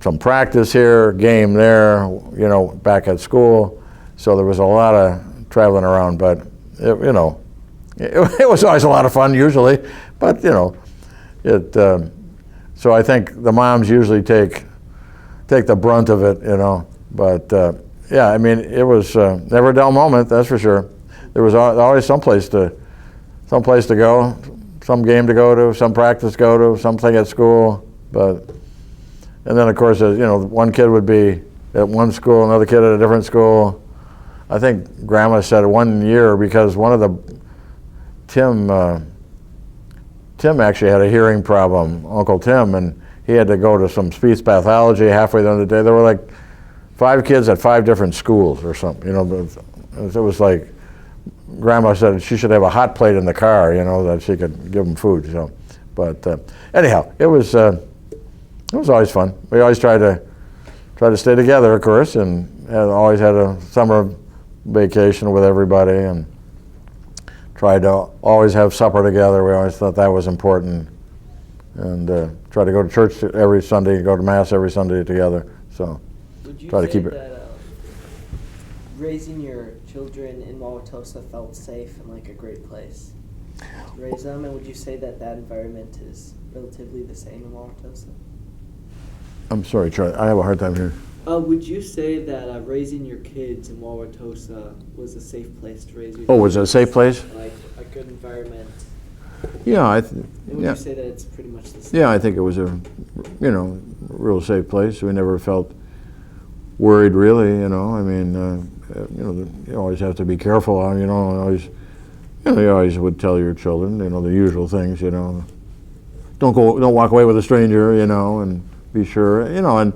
some practice here, game there, you know, back at school. So there was a lot of traveling around, but, you know, it was always a lot of fun usually, but, you know, so I think the moms usually take the brunt of it, you know, but yeah, I mean, it was never a dull moment, that's for sure. There was always some place to go, some game to go to, some practice to go to, something at school, and then of course, you know, one kid would be at one school, another kid at a different school. I think Grandma said 1 year, because one of the, Tim actually had a hearing problem, Uncle Tim, and he had to go to some speech pathology halfway through the day. There were like 5 kids at 5 different schools or something, you know, but it was like, Grandma said she should have a hot plate in the car, you know, that she could give them food, so. But anyhow, it was always fun. We always tried to stay together, of course, and always had a summer vacation with everybody, and tried to always have supper together. We always thought that was important, and try to go to church every Sunday, go to Mass every Sunday together. So try to keep it. That raising your children in Wauwatosa felt safe and like a great place to raise them? And would you say that environment is relatively the same in Wauwatosa? I'm sorry, Charlie, I have a hard time here. Would you say that raising your kids in Wauwatosa was a safe place to raise your kids? Oh, was it a safe place? Like a good environment? Yeah, And would you say that it's pretty much the same? Yeah, I think it was a, you know, real safe place. We never felt worried, really, you know. I mean, you know, you always have to be careful, you know, you always would tell your children, you know, the usual things, you know. Don't walk away with a stranger, you know, and be sure, you know, and,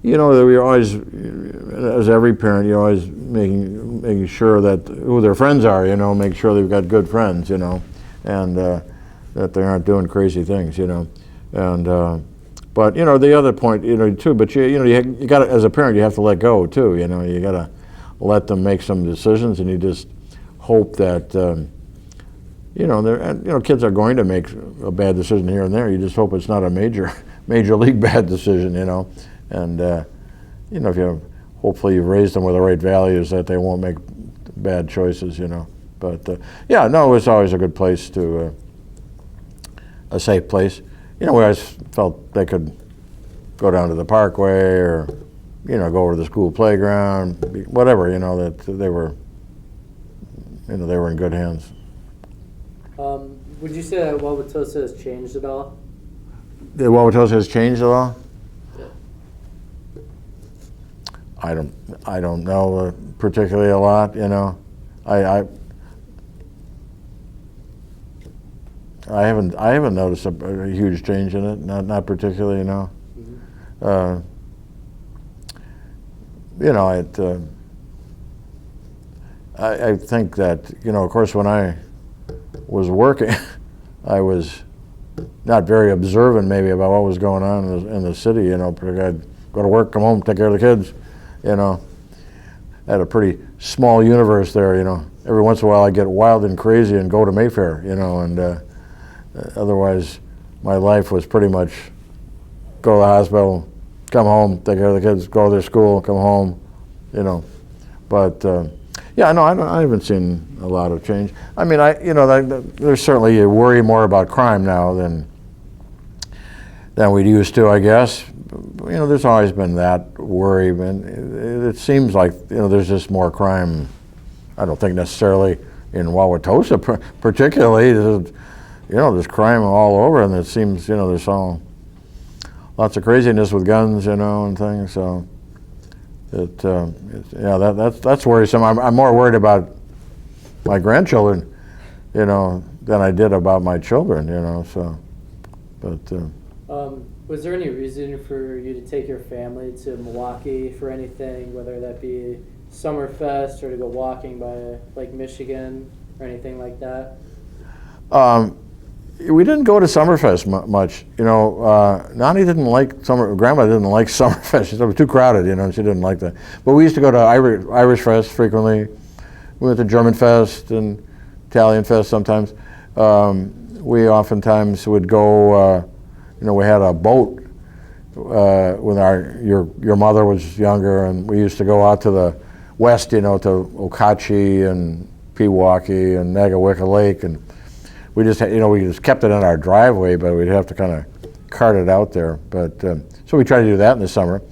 you know, you're always, as every parent, you're always making sure that who their friends are, you know, make sure they've got good friends, you know, and that they aren't doing crazy things, you know, and but you know, the other point, you know, too, but you know, you got to, as a parent, you have to let go too, you know, you got to let them make some decisions, and you just hope that you know, kids are going to make a bad decision here and there. You just hope it's not a major major league bad decision, you know. And you know, if you hopefully you've raised them with the right values, that they won't make bad choices, you know. But yeah, no, it was always a good place to a safe place. You know, we always felt they could go down to the parkway or, you know, go over to the school playground, whatever, you know, that they were, you know, they were in good hands. Would you say that Wauwatosa has changed at all? The Wauwatosa has changed at all? I don't know particularly a lot, you know. I haven't noticed a huge change in it, not particularly, you know. You know, I think that, you know, of course, when I was working, I was not very observant maybe about what was going on in the city, you know. I'd go to work, come home, take care of the kids, you know. I had a pretty small universe there, you know. Every once in a while I'd get wild and crazy and go to Mayfair, you know, and otherwise my life was pretty much go to the hospital, come home, take care of the kids, go to their school, come home, you know. But yeah, no, I haven't seen a lot of change. I mean, you know, there's certainly a worry more about crime now than we used to, I guess. You know, there's always been that worry, and it seems like, you know, there's just more crime. I don't think necessarily in Wauwatosa particularly. You know, there's crime all over, and it seems, you know, there's lots of craziness with guns, you know, and things. So, yeah, that's worrisome. I'm more worried about my grandchildren, you know, than I did about my children, you know. So, but. Was there any reason for you to take your family to Milwaukee for anything, whether that be Summerfest or to go walking by Lake Michigan or anything like that? We didn't go to Summerfest much, you know. Nani didn't like Grandma didn't like Summerfest. She said it was too crowded, you know, and she didn't like that. But we used to go to Irish Fest frequently. We went to German Fest and Italian Fest sometimes. We oftentimes would go. You know, we had a boat when your mother was younger, and we used to go out to the west, you know, to Oshkosh and Pewaukee and Nagawicca Lake, and we just kept it in our driveway, but we'd have to kind of cart it out there. But so we tried to do that in the summer,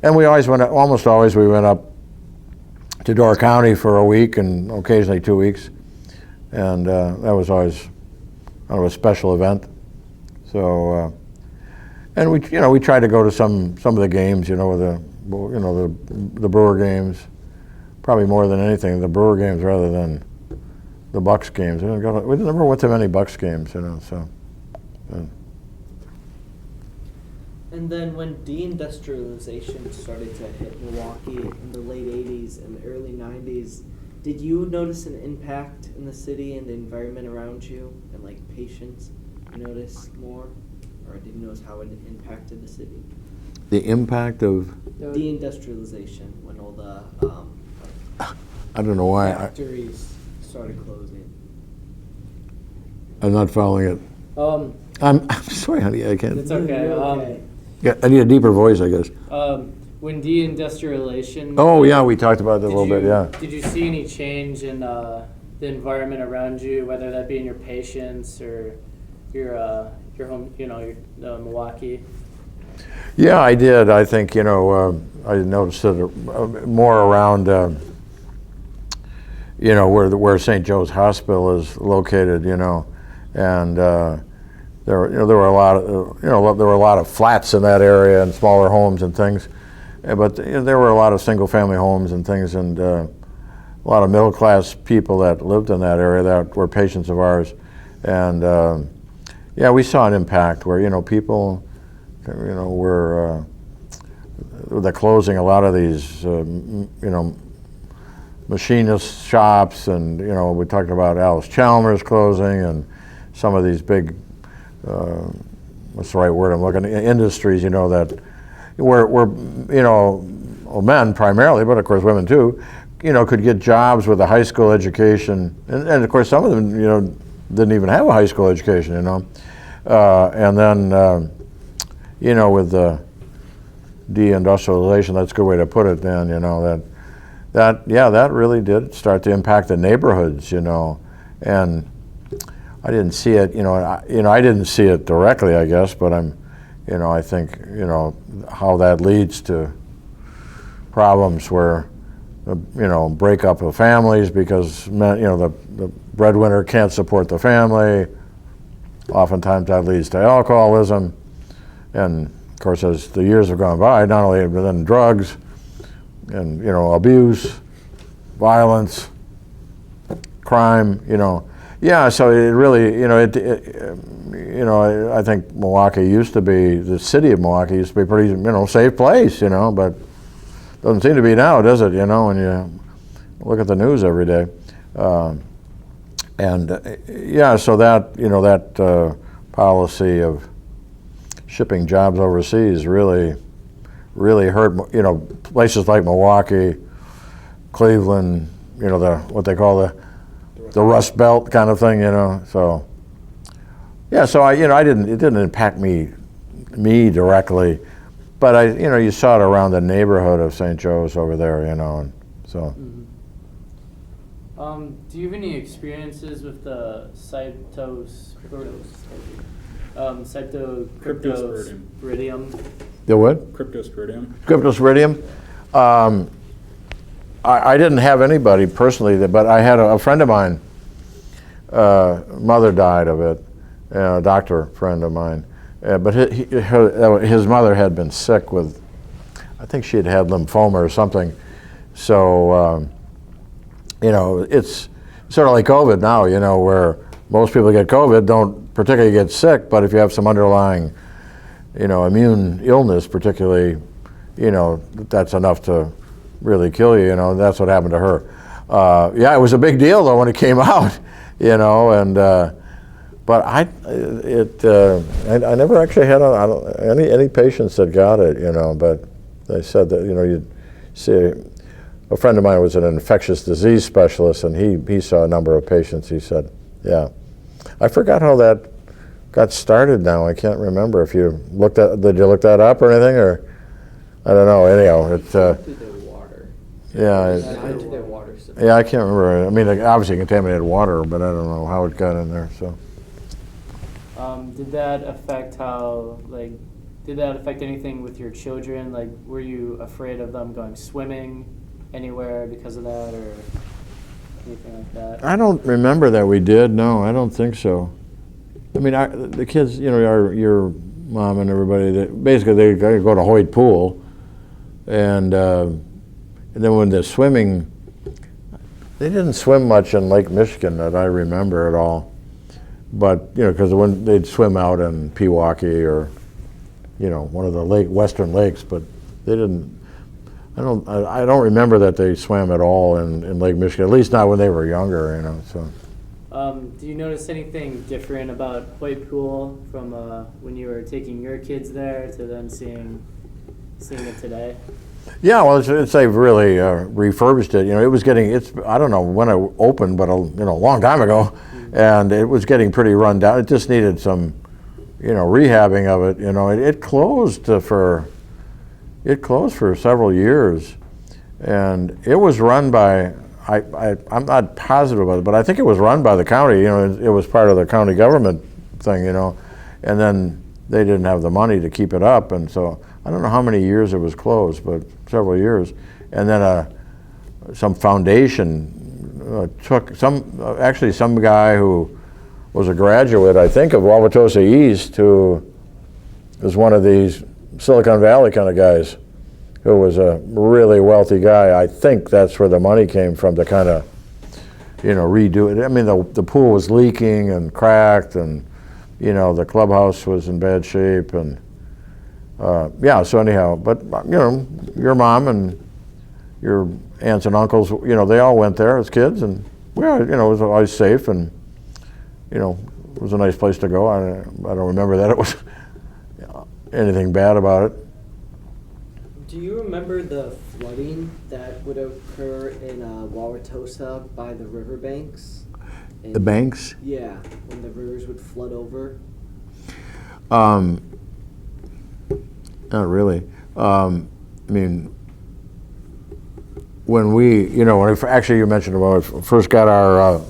and we almost always we went up to Door County for a week and occasionally 2 weeks, and that was always kind of a special event. So. And we tried to go to some of the games, you know, the Brewer games, probably more than anything the Brewer games rather than the Bucks games. We never went to many Bucks games, you know. So. And then when deindustrialization started to hit Milwaukee in the late '80s and the early '90s, did you notice an impact in the city and the environment around you, and like patients? You noticed more? Or did you notice how it impacted the city? The impact of deindustrialization, when all the I don't know why factories started closing. I'm not following it. I'm sorry, honey, I can't. It's okay. Okay. Yeah, I need a deeper voice, I guess. When deindustrialization. Oh yeah, we talked about that a little bit. Yeah. Did you see any change in the environment around you, whether that be in your patients or your home, you know, your Milwaukee? Yeah, I did. I think, you know, I noticed it more around, you know, where St. Joe's Hospital is located, you know, and there were a lot of flats in that area and smaller homes and things, but there were a lot of single-family homes and things, and a lot of middle-class people that lived in that area that were patients of ours, and. Yeah, we saw an impact where, you know, people, you know, were they're closing a lot of these, you know, machinist shops, and, you know, we talked about Alice Chalmers closing, and some of these big, what's the right word I'm looking at, industries, you know, that were you know, well, men primarily, but of course women too, you know, could get jobs with a high school education, and of course some of them, you know, didn't even have a high school education, you know. And then, you know, with the deindustrialization, that's a good way to put it then, you know, that really did start to impact the neighborhoods, you know, and I didn't see it, I didn't see it directly, I guess, but I think, how that leads to problems where, breakup of families because, the breadwinner can't support the family. Oftentimes that leads to alcoholism. And of course, as the years have gone by, not only but then drugs and, abuse, violence, crime, Yeah, so it really, I think the city of Milwaukee used to be a pretty, safe place, but doesn't seem to be now, does it, when you look at the news every day. So that policy of shipping jobs overseas really hurt, places like Milwaukee, Cleveland, what they call the Rust Belt kind of thing, so. Yeah, so it didn't impact me directly, but you saw it around the neighborhood of St. Joe's over there, and so. Do you have any experiences with the cryptosporidium? The what? Cryptosporidium. Cryptosporidium. I didn't have anybody personally, but I had a friend of mine. Mother died of it. A doctor friend of mine, but his mother had been sick with, I think she had lymphoma or something. So, it's sort of like COVID now, where most people get COVID, don't particularly get sick, but if you have some underlying, immune illness particularly, that's enough to really kill you, that's what happened to her. It was a big deal though when it came out, but I never actually had any patients that got it, but they said that, you'd see, a friend of mine was an infectious disease specialist, and he saw a number of patients. He said, yeah. I forgot how that got started now. I can't remember if you did you look that up or anything, or I don't know. Anyhow, it's Through their water. yeah. Into their water supply. Yeah, I can't remember. I mean, obviously contaminated water, but I don't know how it got in there. So. Did that affect anything with your children? Like, were you afraid of them going swimming anywhere because of that, or anything like that? I don't remember that we did. No, I don't think so. I mean, the kids, your mom and everybody, they go to Hoyt Pool, and then when they're swimming, they didn't swim much in Lake Michigan that I remember at all. But because when they'd swim out in Pewaukee or one of the western lakes, but they didn't. I don't remember that they swam at all in Lake Michigan. At least not when they were younger, So. Do you notice anything different about Hoyt Pool from when you were taking your kids there to then seeing it today? Yeah, well, they've really refurbished it. It was getting, I don't know when it opened, but a long time ago, and it was getting pretty run down. It just needed some, rehabbing of it. It closed for several years, and it was run by, I'm not positive about it, but I think it was run by the county. It was part of the county government thing, and then they didn't have the money to keep it up, and so I don't know how many years it was closed, but several years. And then some foundation took some guy who was a graduate, I think, of Wauwatosa East, who was one of these Silicon Valley kind of guys, who was a really wealthy guy. I think that's where the money came from to kind of, redo it. I mean, the pool was leaking and cracked, and the clubhouse was in bad shape, and so anyhow, but your mom and your aunts and uncles, they all went there as kids, and it was always safe, and it was a nice place to go. I don't remember that it was anything bad about it. Do you remember the flooding that would occur in Wauwatosa by the riverbanks? The banks? Yeah, when the rivers would flood over. Not really. I mean, when actually you mentioned when we first got our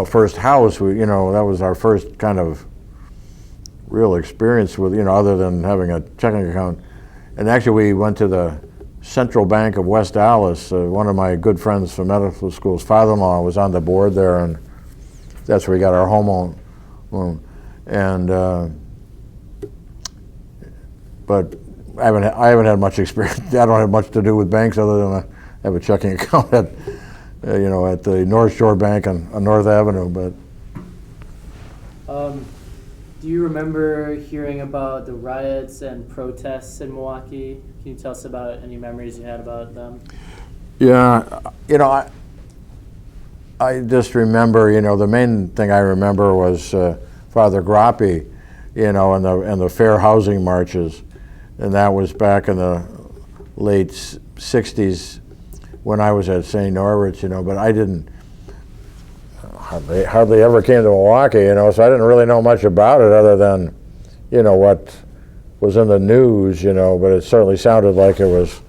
first house, that was our first kind of real experience with, other than having a checking account. And actually we went to the Central Bank of West Dallas. One of my good friends from medical school's father-in-law was on the board there, and that's where we got our home loan. And but I haven't had much experience. I don't have much to do with banks other than I have a checking account at at the North Shore Bank on North Avenue. But do you remember hearing about the riots and protests in Milwaukee? Can you tell us about any memories you had about them? yeah, I just remember, the main thing I remember was Father Grappi, and the fair housing marches, and that was back in the late '60s when I was at St. Norbert's, but I didn't hardly ever came to Milwaukee, so I didn't really know much about it other than, what was in the news, but it certainly sounded like it was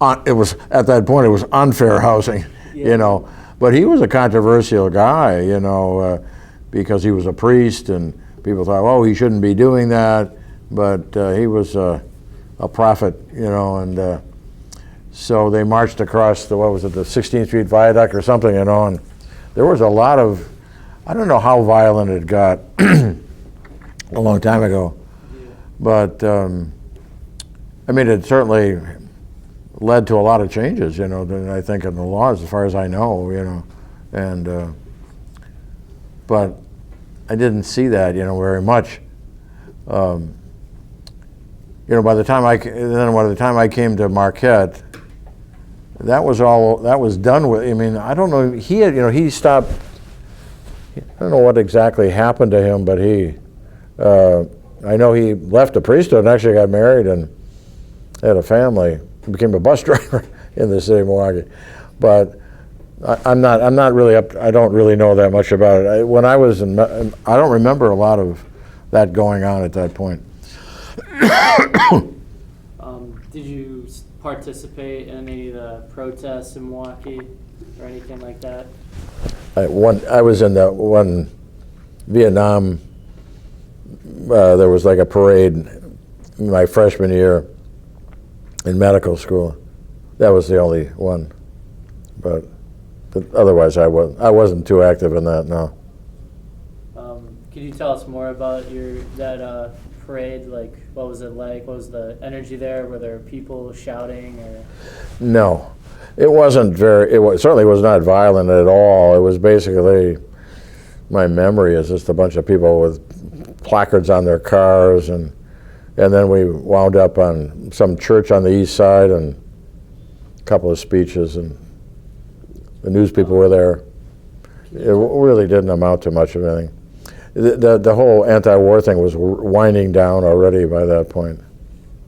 at that point it was unfair housing, But he was a controversial guy, because he was a priest and people thought, oh, he shouldn't be doing that, but he was a prophet, and so they marched across the 16th Street Viaduct or something, and there was a lot of, I don't know how violent it got a long time ago, but it certainly led to a lot of changes, I think in the laws as far as I know, and but I didn't see that, very much. By the time I came to Marquette, that was done with. I don't know. He stopped. I don't know what exactly happened to him, but I know he left the priesthood and actually got married and had a family. He became a bus driver in the city of Milwaukee. But I'm not really up. I don't really know that much about it. When I was I don't remember a lot of that going on at that point. Did you participate in any of the protests in Milwaukee or anything like that? I was in the one Vietnam. There was like a parade my freshman year in medical school. That was the only one, but otherwise I wasn't too active in that. No. Could you tell us more about that parade? Like, what was it like? What was the energy there? Were there people shouting or? No, it wasn't certainly was not violent at all. It was basically, my memory is just a bunch of people with placards on their cars, and then we wound up on some church on the east side and a couple of speeches, and the news people were there. It really didn't amount to much of anything. The whole anti-war thing was winding down already by that point.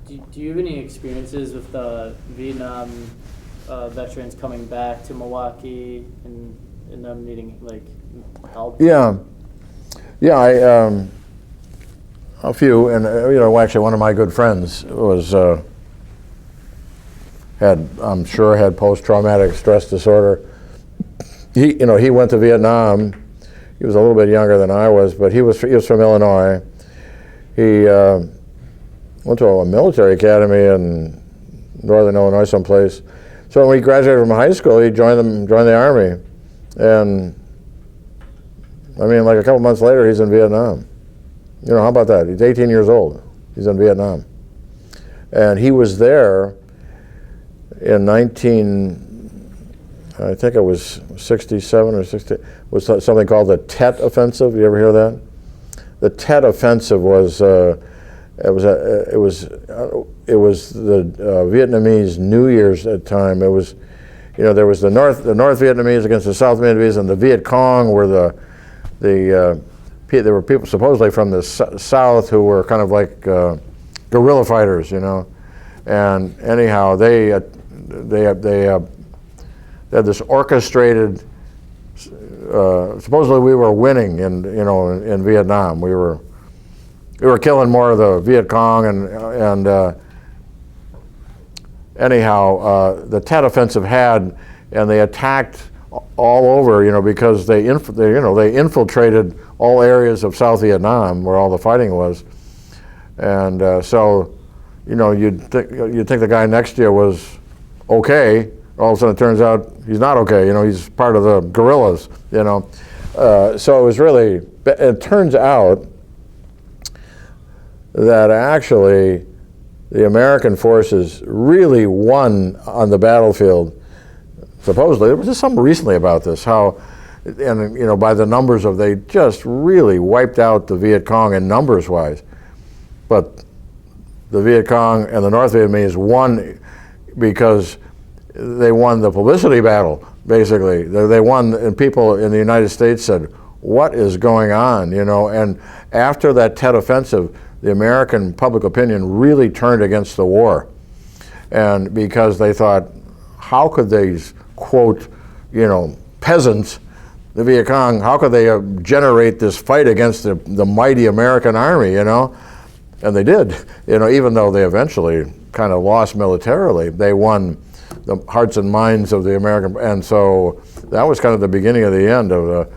Do you have any experiences with the Vietnam veterans coming back to Milwaukee and them needing help? Yeah, a few, and actually one of my good friends was I'm sure had post-traumatic stress disorder. He went to Vietnam. He was a little bit younger than I was, but he was from Illinois. He went to a military academy in northern Illinois someplace. So when he graduated from high school, he joined the Army. And a couple months later, he's in Vietnam. How about that? He's 18 years old. He's in Vietnam. And he was there in I think it was 67 or 60, was something called the Tet Offensive. You ever hear that? The Tet Offensive was the Vietnamese New Year's at the time. It was, there was the North Vietnamese against the South Vietnamese, and the Viet Cong were there were people supposedly from the South who were kind of like guerrilla fighters, and anyhow they had this orchestrated. Supposedly we were winning in Vietnam. We were we were killing more of the Viet Cong, and anyhow, the Tet Offensive had, and they attacked all over, because they infiltrated all areas of South Vietnam where all the fighting was, and so, you'd think the guy next to you was okay. All of a sudden, it turns out he's not okay. He's part of the guerrillas. So it was really. It turns out that actually the American forces really won on the battlefield. Supposedly, there was just something recently about this, how, and by the numbers of, they just really wiped out the Viet Cong in numbers-wise. But the Viet Cong and the North Vietnamese won because they won the publicity battle, basically. They won, and people in the United States said, what is going on, And after that Tet Offensive, the American public opinion really turned against the war. And because they thought, how could these, quote, peasants, the Viet Cong, how could they generate this fight against the mighty American army, And they did, even though they eventually kind of lost militarily, they won the hearts and minds of the American, and so that was kind of the beginning of the end of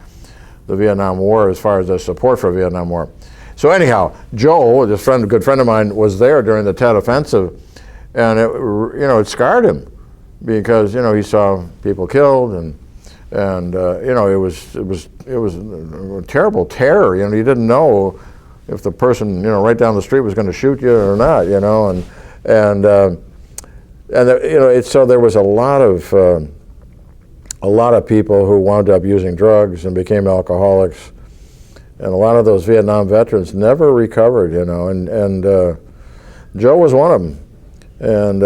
the Vietnam War as far as the support for Vietnam War. So anyhow, Joe, a good friend of mine, was there during the Tet Offensive, and it scarred him because he saw people killed, and it was a terrible terror. You didn't know if the person right down the street was going to shoot you or not. So there was a lot of people who wound up using drugs and became alcoholics, and a lot of those Vietnam veterans never recovered, and Joe was one of them. And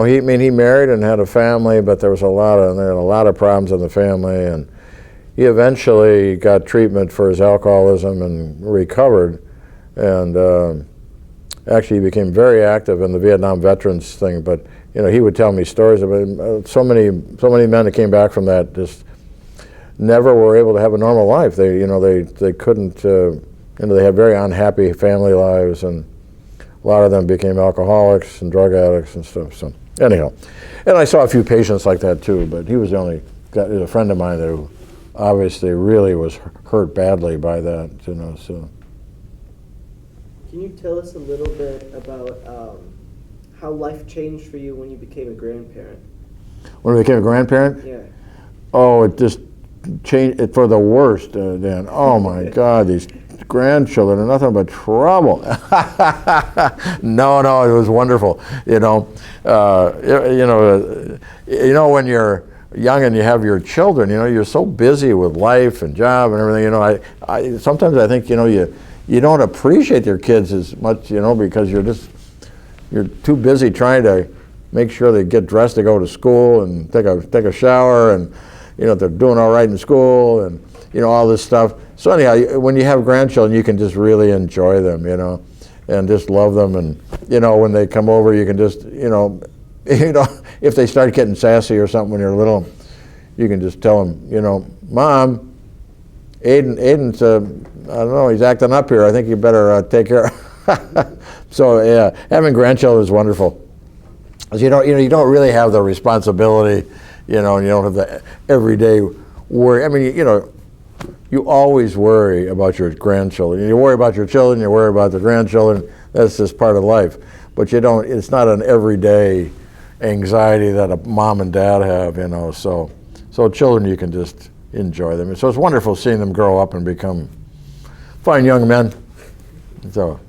he married and had a family, but there was a lot of problems in the family, and he eventually got treatment for his alcoholism and recovered, and actually he became very active in the Vietnam veterans thing. But he would tell me stories about so many men that came back from that just never were able to have a normal life. They couldn't. They had very unhappy family lives, and a lot of them became alcoholics and drug addicts and stuff. So anyhow, and I saw a few patients like that too. But he was the only guy. He was a friend of mine who obviously really was hurt badly by that. So. Can you tell us a little bit about how life changed for you when you became a grandparent? When I became a grandparent? Yeah. Oh, it just changed it for the worst, Dan. Oh my God, these grandchildren are nothing but trouble. No, it was wonderful. When you're young and you have your children, you're so busy with life and job and everything. I sometimes I think you don't appreciate your kids as much, because you're too busy trying to make sure they get dressed to go to school and take a shower, and they're doing all right in school, and all this stuff. So anyhow, when you have grandchildren, you can just really enjoy them, and just love them, and when they come over, you can just if they start getting sassy or something when you're little, you can just tell them, Mom, Aiden's I don't know, he's acting up here. I think you better take care. So yeah, having grandchildren is wonderful. Because you don't really have the responsibility, and you don't have the everyday worry. I mean, you always worry about your grandchildren. You worry about your children. You worry about the grandchildren. That's just part of life. But you don't. It's not an everyday anxiety that a mom and dad have. So children, you can just enjoy them. So it's wonderful seeing them grow up and become fine young men. So.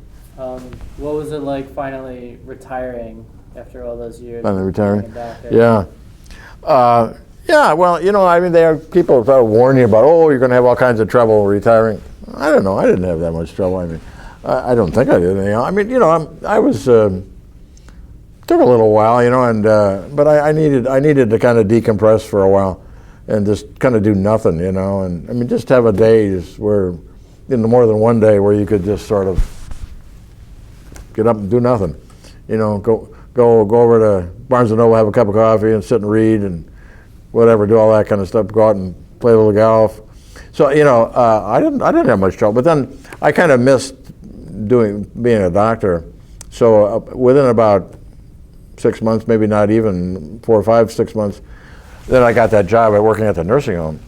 What was it like finally retiring after all those years? Finally retiring? Yeah. Yeah, well, there are people that warn you about, you're going to have all kinds of trouble retiring. I don't know. I didn't have that much trouble. I don't think I did. I was took a little while, but I needed to kind of decompress for a while and just kind of do nothing, and just have a day where, more than one day where you could just sort of get up and do nothing, go over to Barnes and Noble, have a cup of coffee, and sit and read and whatever, do all that kind of stuff. Go out and play a little golf. So I didn't have much trouble. But then I kind of missed being a doctor. So within about 6 months, maybe not even 4 or 5, 6 months, then I got that job at working at the nursing home,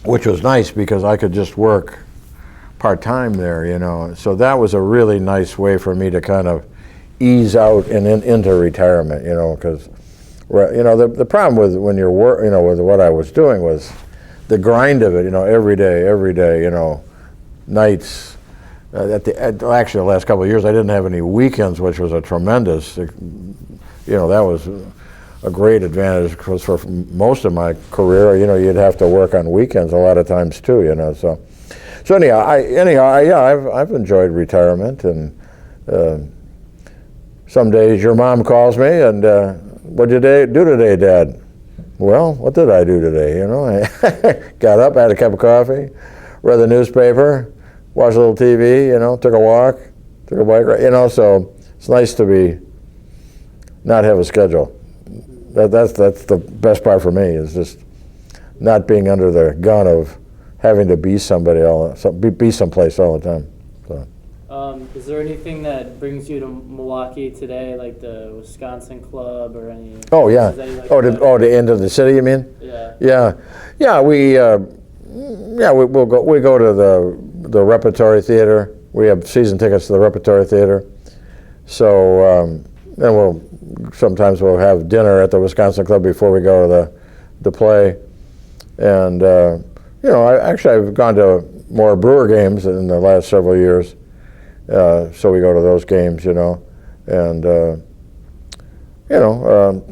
which was nice because I could just work part-time there, you know. So that was a really nice way for me to kind of ease out and into retirement, you know, because, you know, the problem with when you're you know, with what I was doing was the grind of it, you know, every day, you know, nights. Actually, the last couple of years, I didn't have any weekends, which was a tremendous, you know, that was a great advantage because for most of my career, you know, you'd have to work on weekends a lot of times too, you know. So anyhow, yeah, I've enjoyed retirement, and some days your mom calls me and what'd you do today, Dad? Well, what did I do today? You know, I got up, had a cup of coffee, read the newspaper, watched a little TV, you know, took a walk, took a bike ride, you know. So it's nice to not have a schedule. That's the best part for me, is just not being under the gun of having to be somebody be someplace all the time. So. Is there anything that brings you to Milwaukee today, like the Wisconsin club or any? Oh yeah. Like To into the city, you mean? Yeah. Yeah. We go to the Repertory Theater. We have season tickets to the Repertory Theater. So then sometimes we'll have dinner at the Wisconsin club before we go to the play. And you know, I've gone to more Brewer games in the last several years. So we go to those games, you know, and you know,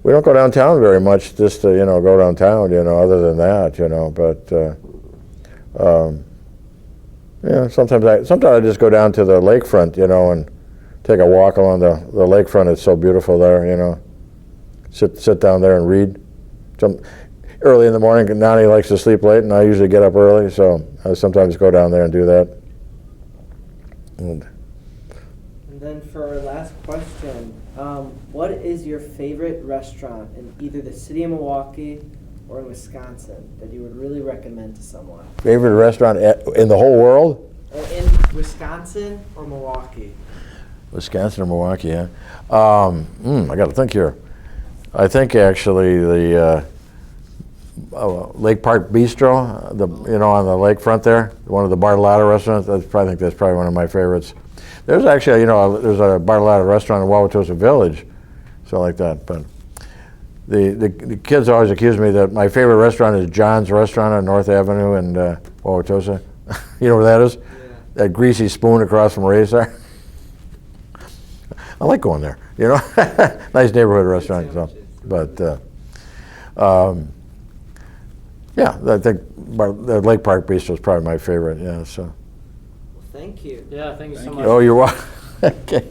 we don't go downtown very much, just to, you know, go downtown, you know, other than that, you know. But yeah, sometimes I just go down to the lakefront, you know, and take a walk along the lakefront. It's so beautiful there, you know. Sit down there and read. Early in the morning, Nani likes to sleep late, and I usually get up early, so I sometimes go down there and do that. And then for our last question, what is your favorite restaurant in either the city of Milwaukee or in Wisconsin that you would really recommend to someone? Favorite restaurant in the whole world? In Wisconsin or Milwaukee? Wisconsin or Milwaukee, yeah. I got to think here. I think actually the Lake Park Bistro, you know, on the lakefront there, one of the Bartolotta restaurants. I think that's probably one of my favorites. There's actually, you know, there's a Bartolotta restaurant in Wauwatosa Village, so like that. But the kids always accuse me that my favorite restaurant is John's Restaurant on North Avenue in Wauwatosa. You know where that is? Yeah. That greasy spoon across from Ray's there. I like going there, you know. Nice neighborhood restaurant. So, but yeah, I think the Lake Park Bistro is probably my favorite. Yeah. So. Well, thank you. Yeah, thank you so Thank much. you. Oh, you're welcome. Okay.